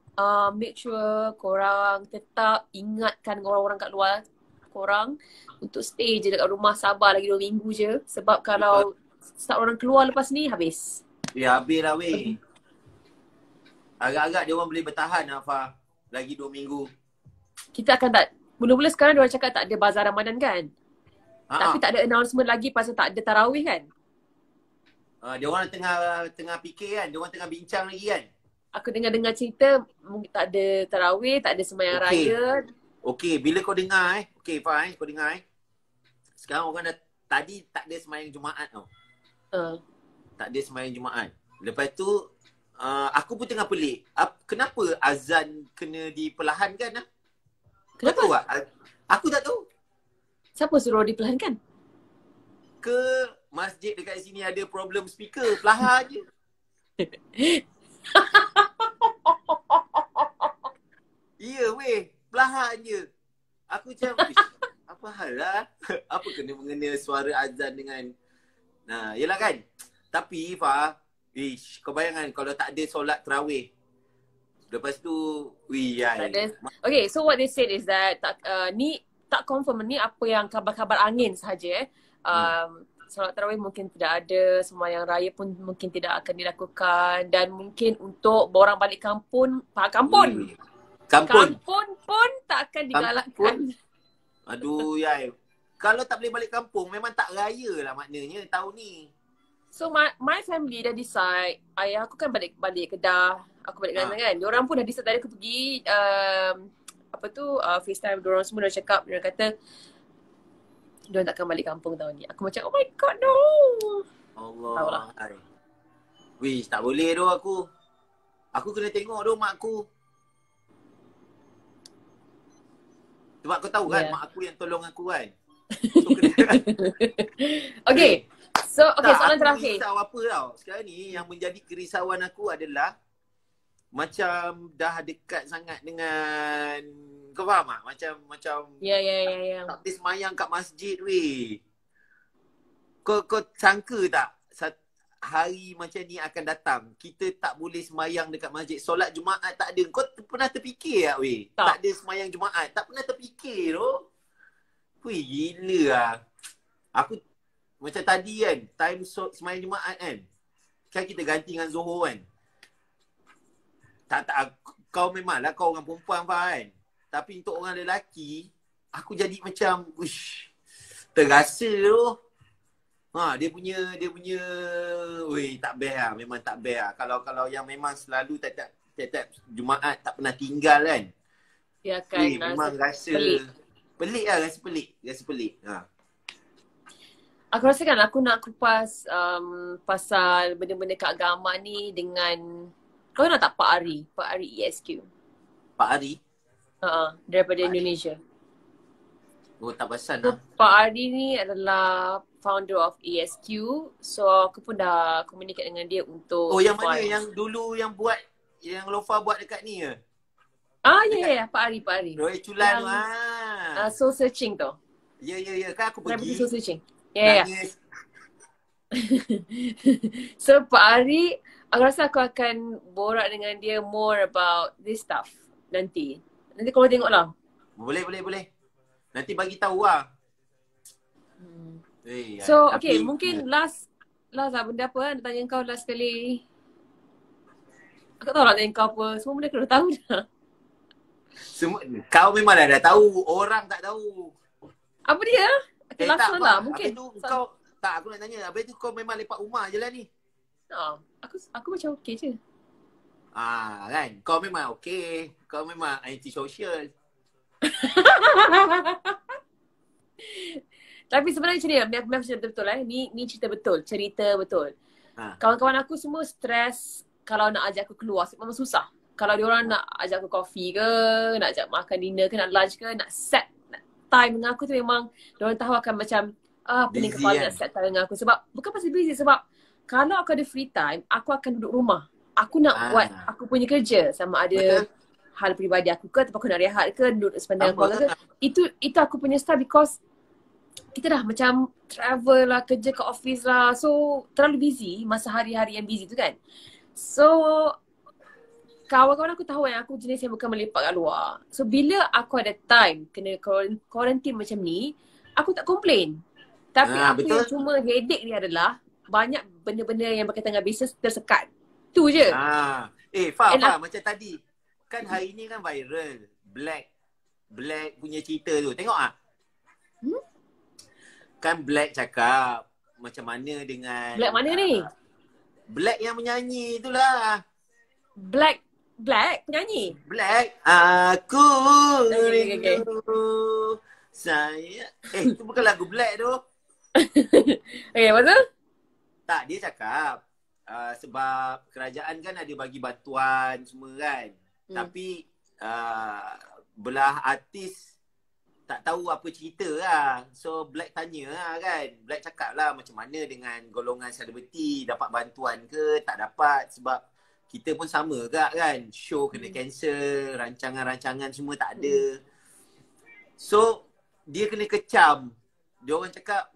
make sure korang tetap ingatkan orang-orang kat luar korang untuk stay je dekat rumah, sabar lagi 2 minggu je. Sebab kalau start orang keluar lepas ni, habis. Ya, habis lah weh. Agak-agak dia orang boleh bertahan Afah lagi 2 minggu. Kita akan tak, mula-mula sekarang dia orang cakap tak ada bazar Ramadan kan? Tapi tak ada announcement lagi pasal tak ada tarawih kan? Dia orang tengah fikir kan, dia orang tengah bincang lagi kan? Aku dengar cerita tak ada tarawih, tak ada sembahyang raya. Okey, bila kau dengar okey fine, kau dengar sekarang orang dah, tadi tak ada sembahyang Jumaat tau. Tak ada sembahyang Jumaat. Lepas tu aku pun tengah pelik. Kenapa azan kena diperlahankan lah? Kenapa? Tahu tak? Aku tak tahu. Siapa suruh diperlahankan? Ke masjid dekat sini ada problem speaker, perlahan je. Ya weh, belahak je. Aku macam, "Ish, apa hal lah? Apa kena mengena suara azan dengan..." Nah, yelah kan. Tapi Ifah, kau bayangkan kalau tak ada solat tarawih. Lepas tu, Tak ada. Okay, so what they said is that ni tak confirm, ni apa yang kabar-kabar angin sahaja. Solat tarawih mungkin tidak ada, sembahyang raya pun mungkin tidak akan dilakukan, dan mungkin untuk orang balik kampung Kampun. pun tak akan digalakkan. Aduh, yai. Kalau tak boleh balik kampung, memang tak raya lah maknanya tahun ni. So my family dah decide, ayah aku kan balik Kedah, aku balik Kelantan kan. Diorang pun dah decide tadi aku pergi FaceTime diorang semua dah cakap, diorang kata diorang takkan balik kampung tahun ni. Aku macam, oh my god, no. Allah. Wish, tak boleh doh aku. Aku kena tengok doh mak aku. Sebab kau tahu kan, mak aku yang tolong aku kan. So, Okay. So, okay, soalan terakhir. Aku risau apa tau. Sekarang ni yang menjadi kerisauan aku adalah macam dah dekat sangat dengan, kau faham tak? Macam Ya. tak boleh semayang kat masjid weh. Kau sangka tak hari macam ni akan datang, kita tak boleh semayang dekat masjid, solat Jumaat tak ada. Kau pernah terfikir tak weh? Tak ada semayang Jumaat. Tak pernah terfikir tu. Weh, gila lah. Aku macam tadi kan, time semayang Jumaat kan, kan kita ganti dengan Zohor kan. Tak, kau memanglah kau orang perempuan kan. Tapi untuk orang lelaki, aku jadi macam, uish, terasa tu. Dia punya, weh, tak best lah. Memang tak best lah. Kalau yang memang selalu tiap Jumaat tak pernah tinggal kan. Ya kan, weh, memang rasa pelik lah, rasa pelik. Aku rasa kan aku nak kupas pasal benda-benda keagamaan ni dengan, kau nak tak Pak Ari ESQ? Pak Ari? Daripada Indonesia. Oh, tak pasal lah. Pak Ari ni adalah founder of ESQ. So aku pun dah communicate dengan dia untuk... Oh, yang mana? Yang dulu yang buat, yang Lofa buat dekat ni ke? Ya, Pak Ari. Roy Culan tu. Soul Searching tu. Ya. Kan aku pergi. Soul Searching. Ya. So Pak Ari, aku rasa aku akan borak dengan dia more about this stuff nanti. Nanti kau tengok lah. Boleh. Nanti bagi tahu lah. So okay, mungkin last lah benda apa nak tanya kau last sekali. Aku tahu nak tanya kau apa. Semua benda kau dah tahu dah. Kau memang dah tahu. Orang tak tahu. Apa dia? Okay, last one lah. Mungkin. Habis tu kau, aku nak tanya. Habis tu kau memang lepak rumah je lah ni. Aku macam okey je. Kan? Kau memang okey. Kau memang anti-social. Tapi sebenarnya cerita memang cerita betul Ni cerita betul. Kawan-kawan aku semua stres kalau nak ajak aku keluar. Memang susah. Kalau diorang nak ajak aku coffee ke, nak ajak makan dinner ke, nak lunch ke, nak set time dengan aku tu, memang diorang tahu akan macam pening kepala nak set time dengan aku. Sebab bukan pasal busy, sebab kalau aku ada free time, aku akan duduk rumah. Aku nak buat aku punya kerja, sama ada hal peribadi aku ke, ataupun aku nak rehat ke, duduk sepanjang keluarga ke. Itu aku punya style, because kita dah macam travel lah, kerja ke office lah. So terlalu busy, masa hari-hari yang busy tu kan. So kawan-kawan aku tahu yang aku jenis yang bukan melepak kat luar. So bila aku ada time kena quarantine macam ni, aku tak complain. Tapi aku yang cuma headache ni adalah banyak benda-benda yang berkaitan dengan bisnes tersekat. Tu je. Faham macam tadi. Kan hari ni kan viral. Black punya cerita tu. Tengok tak? Kan Black cakap macam mana dengan... Black mana ni? Black yang menyanyi itulah. Black penyanyi? Black. Aku rindu saya. Itu bukan lagu Black tu. Okay, betul? Tak, dia cakap sebab kerajaan kan ada bagi bantuan semua kan. Tapi belah artis tak tahu apa cerita lah. So Black tanya lah kan. Black cakap lah macam mana dengan golongan selebriti, dapat bantuan ke tak dapat. Sebab kita pun sama juga kan. Show kena cancel, rancangan-rancangan semua tak ada. So, dia kena kecam. Dia orang cakap,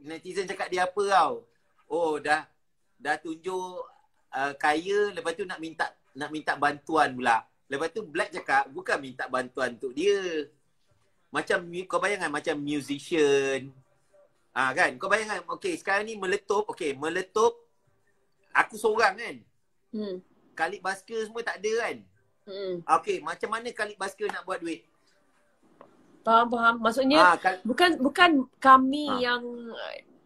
netizen cakap dia apa tau. Oh, dah tunjuk kaya, lepas tu nak minta bantuan pula. Lepas tu Black cakap, bukan minta bantuan untuk dia. Macam, kau bayangkan macam musician. Kan, kau bayangkan, okay, sekarang ni meletup, aku seorang kan. Khalid Basker semua tak ada kan. Okay, macam mana Khalid Basker nak buat duit? Faham. Maksudnya bukan kami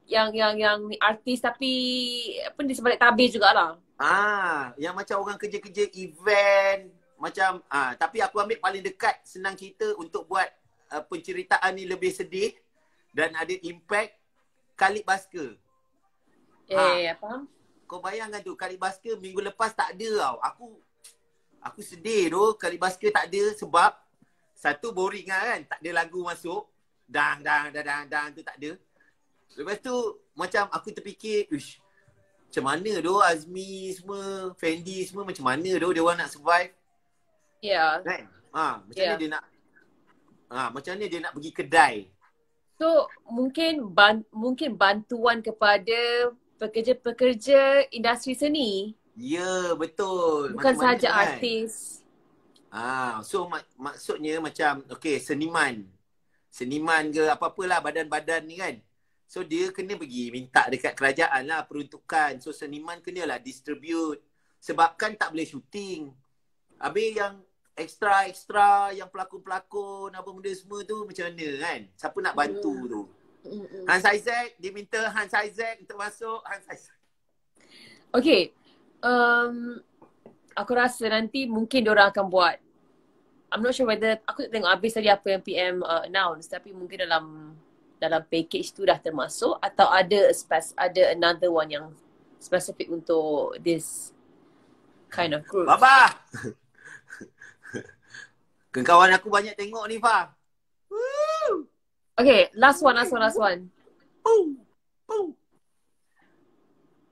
yang artis tapi apa di sebalik tabir jugalah. Yang macam orang kerja-kerja event macam tapi aku ambil paling dekat, senang cerita untuk buat penceritaan ni lebih sedih dan ada impact, Khalid Basker. Faham. Kau bayangkan tu, Khalid Basker minggu lepas tak ada tau. Aku sedih tu Khalid Basker tak ada sebab satu boring kan, tak ada lagu masuk. Dang tu tak ada. Lepas tu macam aku terfikir, macam mana tu Azmi semua, Fendi semua macam mana tu dia orang nak survive? Kan? Macam mana dia nak macam mana dia nak pergi kedai? So mungkin bantuan kepada pekerja-pekerja industri seni. Ya, betul. Bukan sahaja kan? Artis. So maksudnya macam seniman ke apa-apalah badan-badan ni kan. So dia kena pergi minta dekat kerajaan lah peruntukan. So seniman kenalah distribute. Sebab kan tak boleh syuting. Habis yang ekstra yang pelakon-pelakon apa benda semua tu macam mana kan? Siapa nak bantu tu? Hans Isaac, dia minta Hans Isaac untuk masuk. Hans Isaac. Okay. Aku rasa nanti mungkin diorang akan buat. I'm not sure whether, aku tak tengok habis tadi apa yang PM announce, tapi mungkin dalam package tu dah termasuk atau ada another one yang spesifik untuk this kind of group. Baba! Kawan aku banyak tengok ni, Fah. Woo! Okay, last one.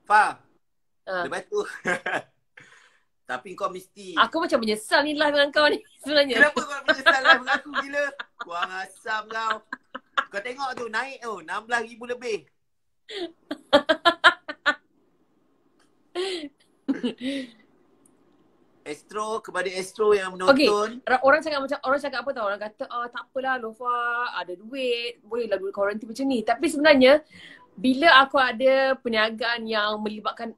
Fah, lepas tu tapi kau mesti, aku macam menyesal ni live dengan kau ni sebenarnya. Kenapa kau menyesal live dengan aku gila? Kuang asam kau. Kau tengok tu naik tu 16,000 lebih. Kepada Astro yang menonton. Okay, orang cakap apa tau? Orang kata tak apalah Lofa, ada duit, bolehlah duit kuarantin macam ni. Tapi sebenarnya bila aku ada perniagaan yang melibatkan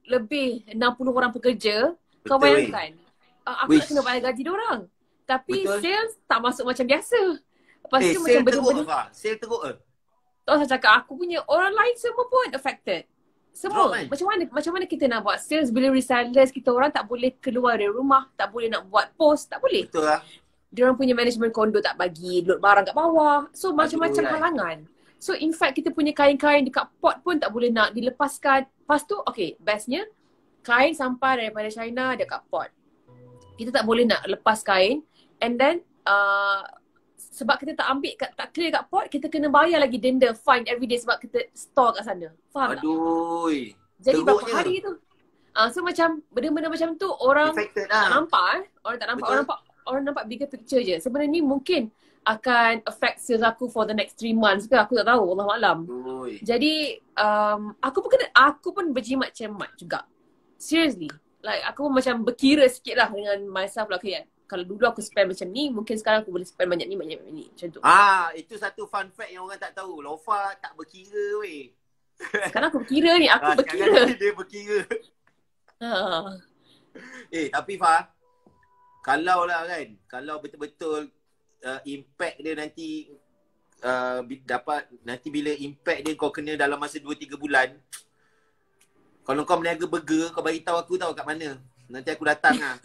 lebih 60 orang pekerja, kau bayangkan aku nak kena bayar gaji diorang. Tapi sales tak masuk macam biasa. Lepas tu macam benda-benda sale teruk ke? tak usah cakap, aku punya orang lain semua pun affected. Semua. Macam mana kita nak buat sales bila resellers kita orang tak boleh keluar dari rumah, tak boleh nak buat post, tak boleh. Betul lah. Diorang punya management kondo tak bagi load barang kat bawah. So macam-macam halangan. So in fact kita punya kain-kain dekat pot pun tak boleh nak dilepaskan. Lepas tu bestnya kain sampai daripada China dekat pot. Kita tak boleh nak lepas kain and then sebab kita tak ambil, tak clear kat pot, kita kena bayar lagi denda, fine everyday sebab kita store kat sana. Faham tak? Aduh. Jadi berapa hari tu? So macam benda-benda macam tu orang tak nampak Orang tak nampak. Orang nampak bigger picture je. Sebenarnya mungkin akan affect sales aku for the next 3 months ke, aku tak tahu, Wallahualam. Jadi aku pun berjimat cermat juga. Seriously. Like aku pun macam berkira sikit lah dengan myself lah. Okay, kalau dulu aku spend macam ni, mungkin sekarang aku boleh spend banyak ni, macam tu. Itu satu fun fact yang orang tak tahu. Lofa tak berkira weh. Sekarang aku berkira ni, aku berkira. Sekarang dia berkira. Tapi Fah, kalau betul-betul impact dia nanti nanti bila impact dia kau kena dalam masa 2-3 bulan, kalau kau berniaga burger, kau bagi tahu aku tahu kat mana. Nanti aku datang lah.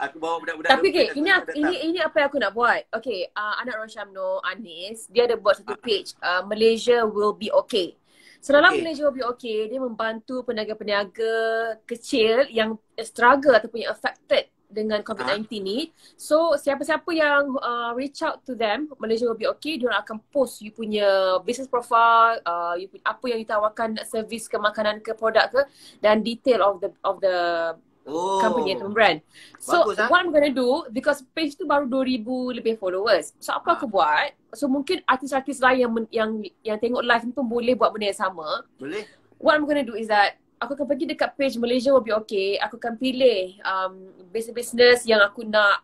Aku bawa budak-budak. Tapi ini apa yang aku nak buat. Okay, anak Rosyamno, Anis, dia ada buat satu page, Malaysia will be okay. So dalam Malaysia will be okay, dia membantu peniaga-peniaga kecil yang struggle ataupun yang affected dengan COVID-19 ni. So siapa-siapa yang reach out to them, Malaysia will be okay, diorang akan post you punya business profile, apa yang ditawarkan, servis ke, makanan ke, produk ke, dan detail of the company atau brand. So Bagus, what I'm gonna do, because page tu baru 2,000 lebih followers. So apa aku buat? So mungkin artis-artis lain yang tengok live ni pun boleh buat benda yang sama. Boleh. What I'm gonna do is that aku akan pergi dekat page Malaysia will be okay. Aku akan pilih business-business yang aku nak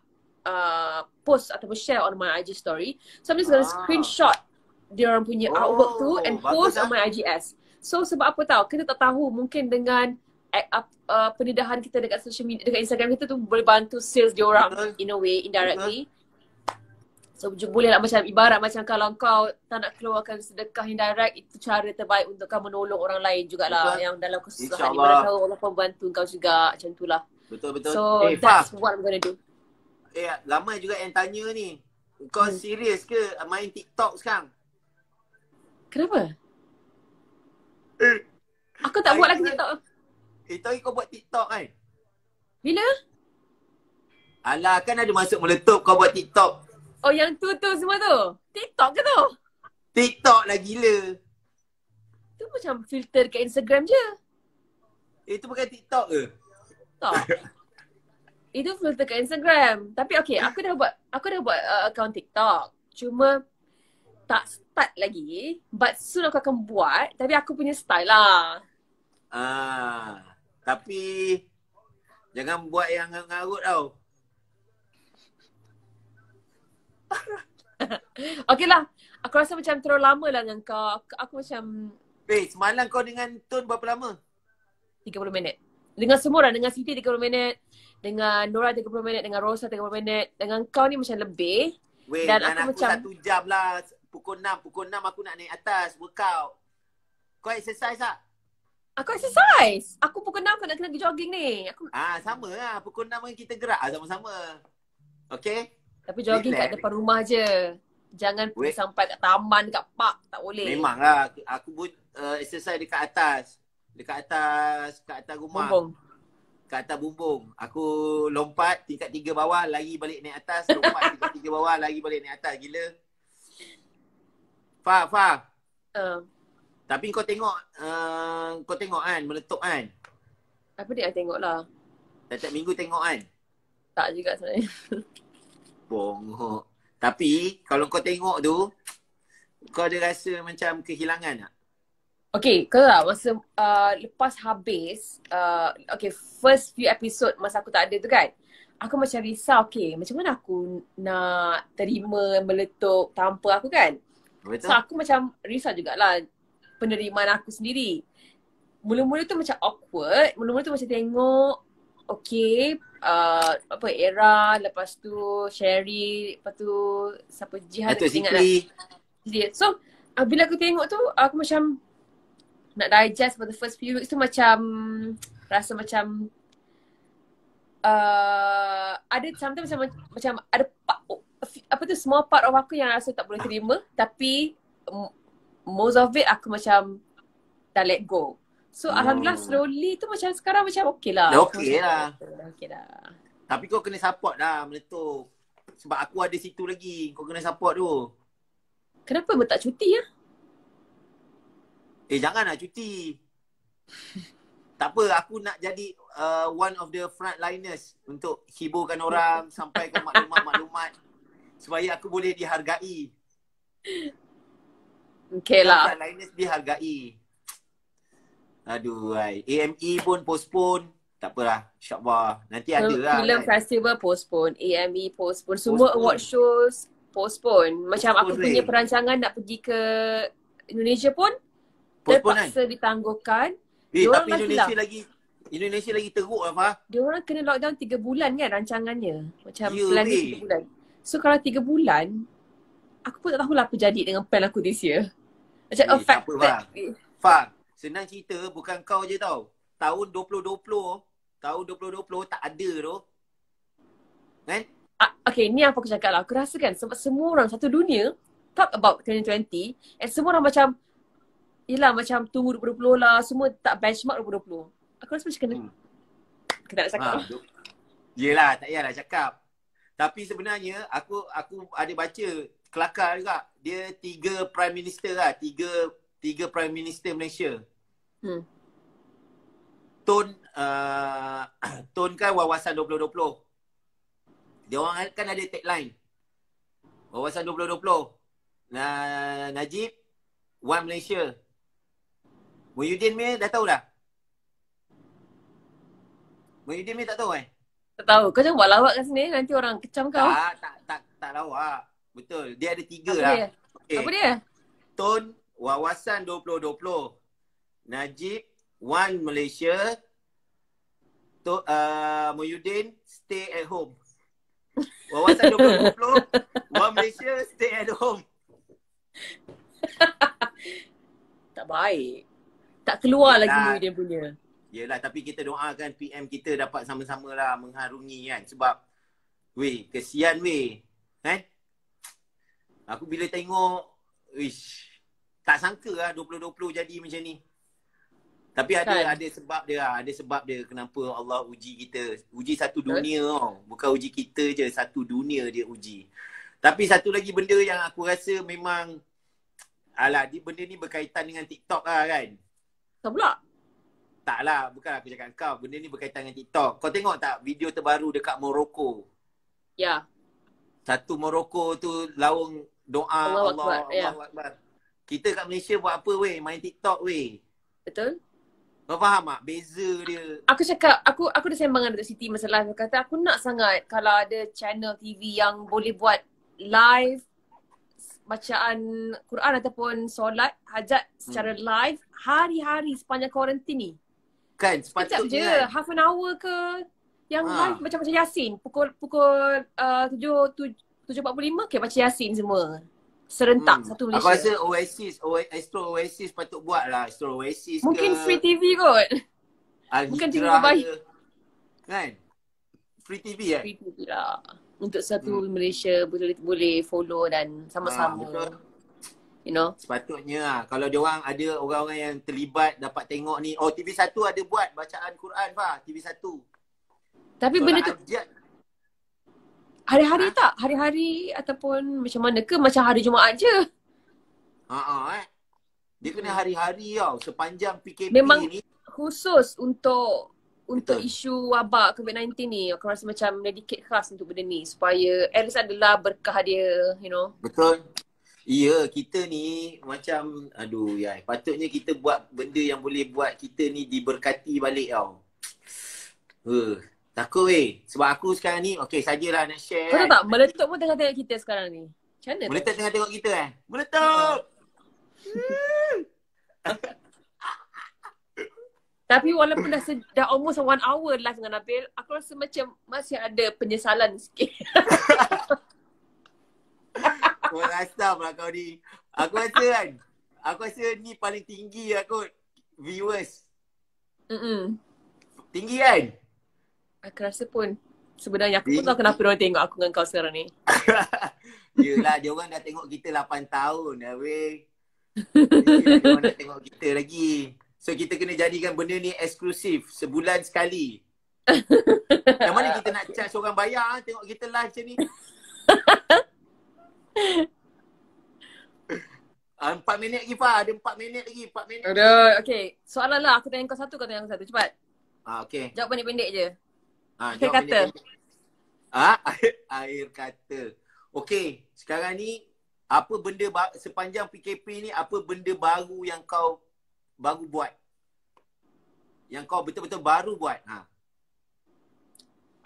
post ataupun share on my IG story. So I'm just gonna screenshot diorang punya artwork tu and post on my IGS. So sebab apa tahu? Kita tak tahu, mungkin dengan pendedahan kita dekat social media, dekat Instagram kita tu boleh bantu sales diorang in a way, indirectly. So boleh lah, macam ibarat macam kalau kau tak nak keluarkan sedekah yang direct, itu cara terbaik untuk kau menolong orang lain jugalah yang dalam kesusahan. Ibarat kau Allah pun bantu kau juga, macam tu lah. Betul. So that's what I'm gonna do. Lama juga yang tanya ni. Kau serius ke main TikTok sekarang? Kenapa? Aku tak buat lagi TikTok. Tadi kau buat TikTok kan? Bila? Alah, kan ada masuk meletup kau buat TikTok. Oh, yang tu semua tu? TikTok ke tu? TikTok lah gila. Tu macam filter kat Instagram je. Itu bukan TikTok ke? Tak. Itu filter kat Instagram. Tapi okay, aku dah buat account TikTok. Cuma tak start lagi. But soon aku akan buat. Tapi aku punya style lah. Tapi jangan buat yang ngarut tau. Okay lah. Aku rasa macam terlalu lama lah dengan kau. Aku macam... Semalam kau dengan Tun berapa lama? 30 minit. Dengan semua orang. Dengan Siti 30 minit. Dengan Nora 30 minit. Dengan Rosa 30 minit. Dengan kau ni macam lebih. Dan aku macam... 1 jam lah. Pukul 6 aku nak naik atas. Workout. Kau exercise tak? Aku exercise. Aku pukul 6 aku nak kena pergi jogging ni. Sama lah. Pukul 6 kan kita gerak sama-sama. Okay? Tapi jogging kat depan rumah je. Jangan pergi sampai kat taman, kat park. Tak boleh. Memanglah. Aku pun exercise dekat atas. Dekat atas rumah. Bumbung. Kat atas bumbung. Aku lompat tingkat 3 bawah, lari balik naik atas. Lompat tingkat 3 bawah, lari balik naik atas. Gila. Fah. Tapi kau tengok kan, meletup kan? Apa dia tengok lah. Setiap minggu tengok kan? Tak juga sebenarnya. Bongok. Tapi kalau kau tengok tu, kau ada rasa macam kehilangan tak? Okay, kau tahu masa lepas habis, first few episode masa aku tak ada tu kan, aku macam risau, macam mana aku nak terima meletup tanpa aku kan? Betul. So aku macam risau jugalah penerimaan aku sendiri. Mula-mula tu macam awkward, mula-mula tu macam tengok, Era, lepas tu Sherry, lepas tu siapa, Jihan aku ingat lah. So bila aku tengok tu, aku macam nak digest for the first few weeks tu macam rasa macam ada sometimes macam ada small part of aku yang rasa tak boleh terima, tapi most of it aku macam dah let go. So alhamdulillah slowly tu macam sekarang macam okey lah. Okey lah. Tapi kau kena support dah meletup. Sebab aku ada situ lagi. Kau kena support tu. Kenapa tak cuti ya? Jangan nak cuti. Tak apa, aku nak jadi one of the frontliners untuk hiburkan orang, sampaikan maklumat-maklumat supaya aku boleh dihargai. Okay lah. Frontliners dihargai. Aduh, AME pun postpone. Tak apalah, insyaAllah. Nanti ada lah. Film festival postpone, AME postpone. Semua award shows postpone. Macam aku punya perancangan nak pergi ke Indonesia pun terpaksa ditangguhkan. Tapi Indonesia lagi teruk lah, Fah. Diorang kena lockdown 3 bulan kan rancangannya. Macam plan dia 3 bulan. So kalau 3 bulan, aku pun tak tahulah apa jadi dengan plan aku this year. Macam affected. Fah, senang cerita, bukan kau je tau. Tahun 2020 tak ada tu. Kan? Ni apa aku cakap lah. Aku rasa kan sebab semua orang satu dunia talk about 2020 and semua orang macam macam tunggu 2020 lah. Semua tak benchmark 2020. Aku rasa macam kena nak cakap lah. Yelah, tak payahlah cakap. Tapi sebenarnya aku ada baca kelakar juga. Dia 3 Prime Minister lah. Tiga Prime Minister Malaysia. Tun kan Wawasan 2020. Dia orang kan ada tagline. Wawasan 2020. Najib, One Malaysia. Muhyiddin ni dah tahu dah? Muhyiddin ni tak tahu Tak tahu. Kau jangan buat lawak kat sini. Nanti orang kecam kau. Tak lawak. Betul. Dia ada 3 Apa lah. dia? Okay. Apa dia? Tun Wawasan 2020. Najib, One Malaysia. Muhyiddin, stay at home. Wawasan 2020, One Malaysia, stay at home. Tak baik. Tak keluar lagi Yelah. Muhyiddin punya. Yelah, tapi kita doakan PM kita dapat sama-sama lah mengharungi kan. Sebab, kesian kan? Aku bila tengok, tak sangka lah 2020 jadi macam ni. Tapi ada sebab dia lah. Ada sebab dia kenapa Allah uji kita. Uji satu dunia tau. Bukan uji kita je. Satu dunia dia uji. Tapi satu lagi benda yang aku rasa memang benda ni berkaitan dengan TikTok lah kan. Kau pula? Tak lah. Bukan aku cakap kau. Benda ni berkaitan dengan TikTok. Kau tengok tak video terbaru dekat Morocco? Ya. Satu Morocco tu laung doa Allah Akbar. Kita kat Malaysia buat apa main TikTok Betul? Kau faham tak? Beza dia. Aku cakap, aku ada sembang dengan Dr. Siti masalah. Aku kata aku nak sangat kalau ada channel TV yang boleh buat live bacaan Quran ataupun solat hajat secara live hari-hari sepanjang kuarantin ni. Kan Sekejap je, sepatutnya half an hour ke yang live macam Yasin. Pukul 7.45 okay, baca Yasin semua. Serentak satu Malaysia. Aku rasa Astro Oasis patut buat lah. Astro Oasis mungkin ke, free TV kot. Al-Hijrah Mungkin TV berbayar. Kan? Free TV Free TV lah. Untuk satu Malaysia boleh follow dan sama-sama. Betul. You know? Sepatutnya lah. Kalau diorang ada orang-orang yang terlibat dapat tengok ni. Oh, TV1 ada buat bacaan Quran TV1. Tapi Solat benda tu hajat. hari-hari tak? Hari-hari ataupun macam mana ke? Macam hari Jumaat je. Dia kena hari-hari tau. Sepanjang PKP Memang ni. khusus untuk Betul. isu wabak COVID-19 ni. Aku rasa macam dedicate khas untuk benda ni. Supaya at least adalah berkah dia, you know. Betul. Ya, kita ni macam patutnya kita buat benda yang boleh buat kita ni diberkati balik tau. Takut sebab aku sekarang ni sajalah nak share. Kau tahu tak, Meletup pun tengah tengok kita sekarang ni. Macam mana Meletup tengah tengok kita Meletup! Tapi walaupun dah almost 1 hour live dengan Nabil, aku rasa macam masih ada penyesalan sikit. Kau rasa pula kau ni. Aku rasa ni paling tinggi lah kot. Viewers. Tinggi kan? Aku rasa pun sebenarnya aku pun tahu kenapa diorang tengok aku dengan kau sekarang ni. Yelah, diorang dah tengok kita 8 tahun dah diorang dah tengok kita lagi. So kita kena jadikan benda ni eksklusif. Sebulan sekali. Yang mana kita nak charge orang bayar tengok kita live macam ni. 4 minit lagi Ada 4 minit lagi. 4 minit. Okay. Soalan lah. Aku tanya kau satu, kau tanya aku satu. Cepat. Okay. Jawab pendek-pendek je. Akhir jawab kata. Akhir kata. Okay. Sekarang ni apa benda sepanjang PKP ni, apa benda baru yang kau baru buat? Yang kau betul-betul baru buat?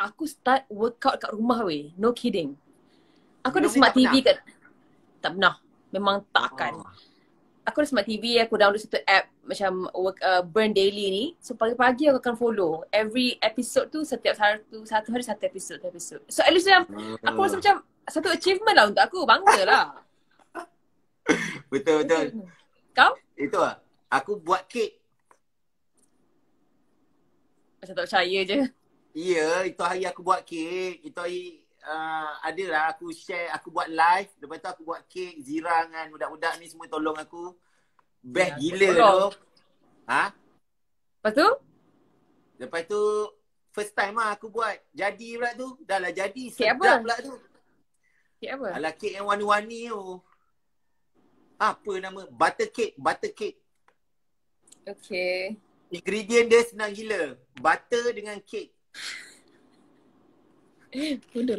Aku start workout kat rumah No kidding. Aku ada Sebelum ni smart tak TV kat. Tak pernah. Memang tak akan. Aku ada smart TV, aku download satu app macam Burn Daily ni. So pagi-pagi aku akan follow. Every episode tu satu hari satu episode. So at least aku rasa macam satu achievement lah untuk aku. Bangga lah. Betul. Kau? Itu lah. Aku buat kek. Macam tak percaya je. Ya, itu hari aku buat kek. Itu hari adalah aku share, aku buat live. Lepas tu aku buat kek, Zira dengan budak-budak ni semua tolong aku. Best gila tu. Lepas tu? Lepas tu first time lah aku buat. Jadi pula tu. Dah lah jadi. Kek Sedap apa? pula tu. Kek apa? Alah kek yang warna-warni tu. Apa nama? Butter cake. Butter cake. Okay. Ingredient dia senang gila. Butter dengan kek. Bodoh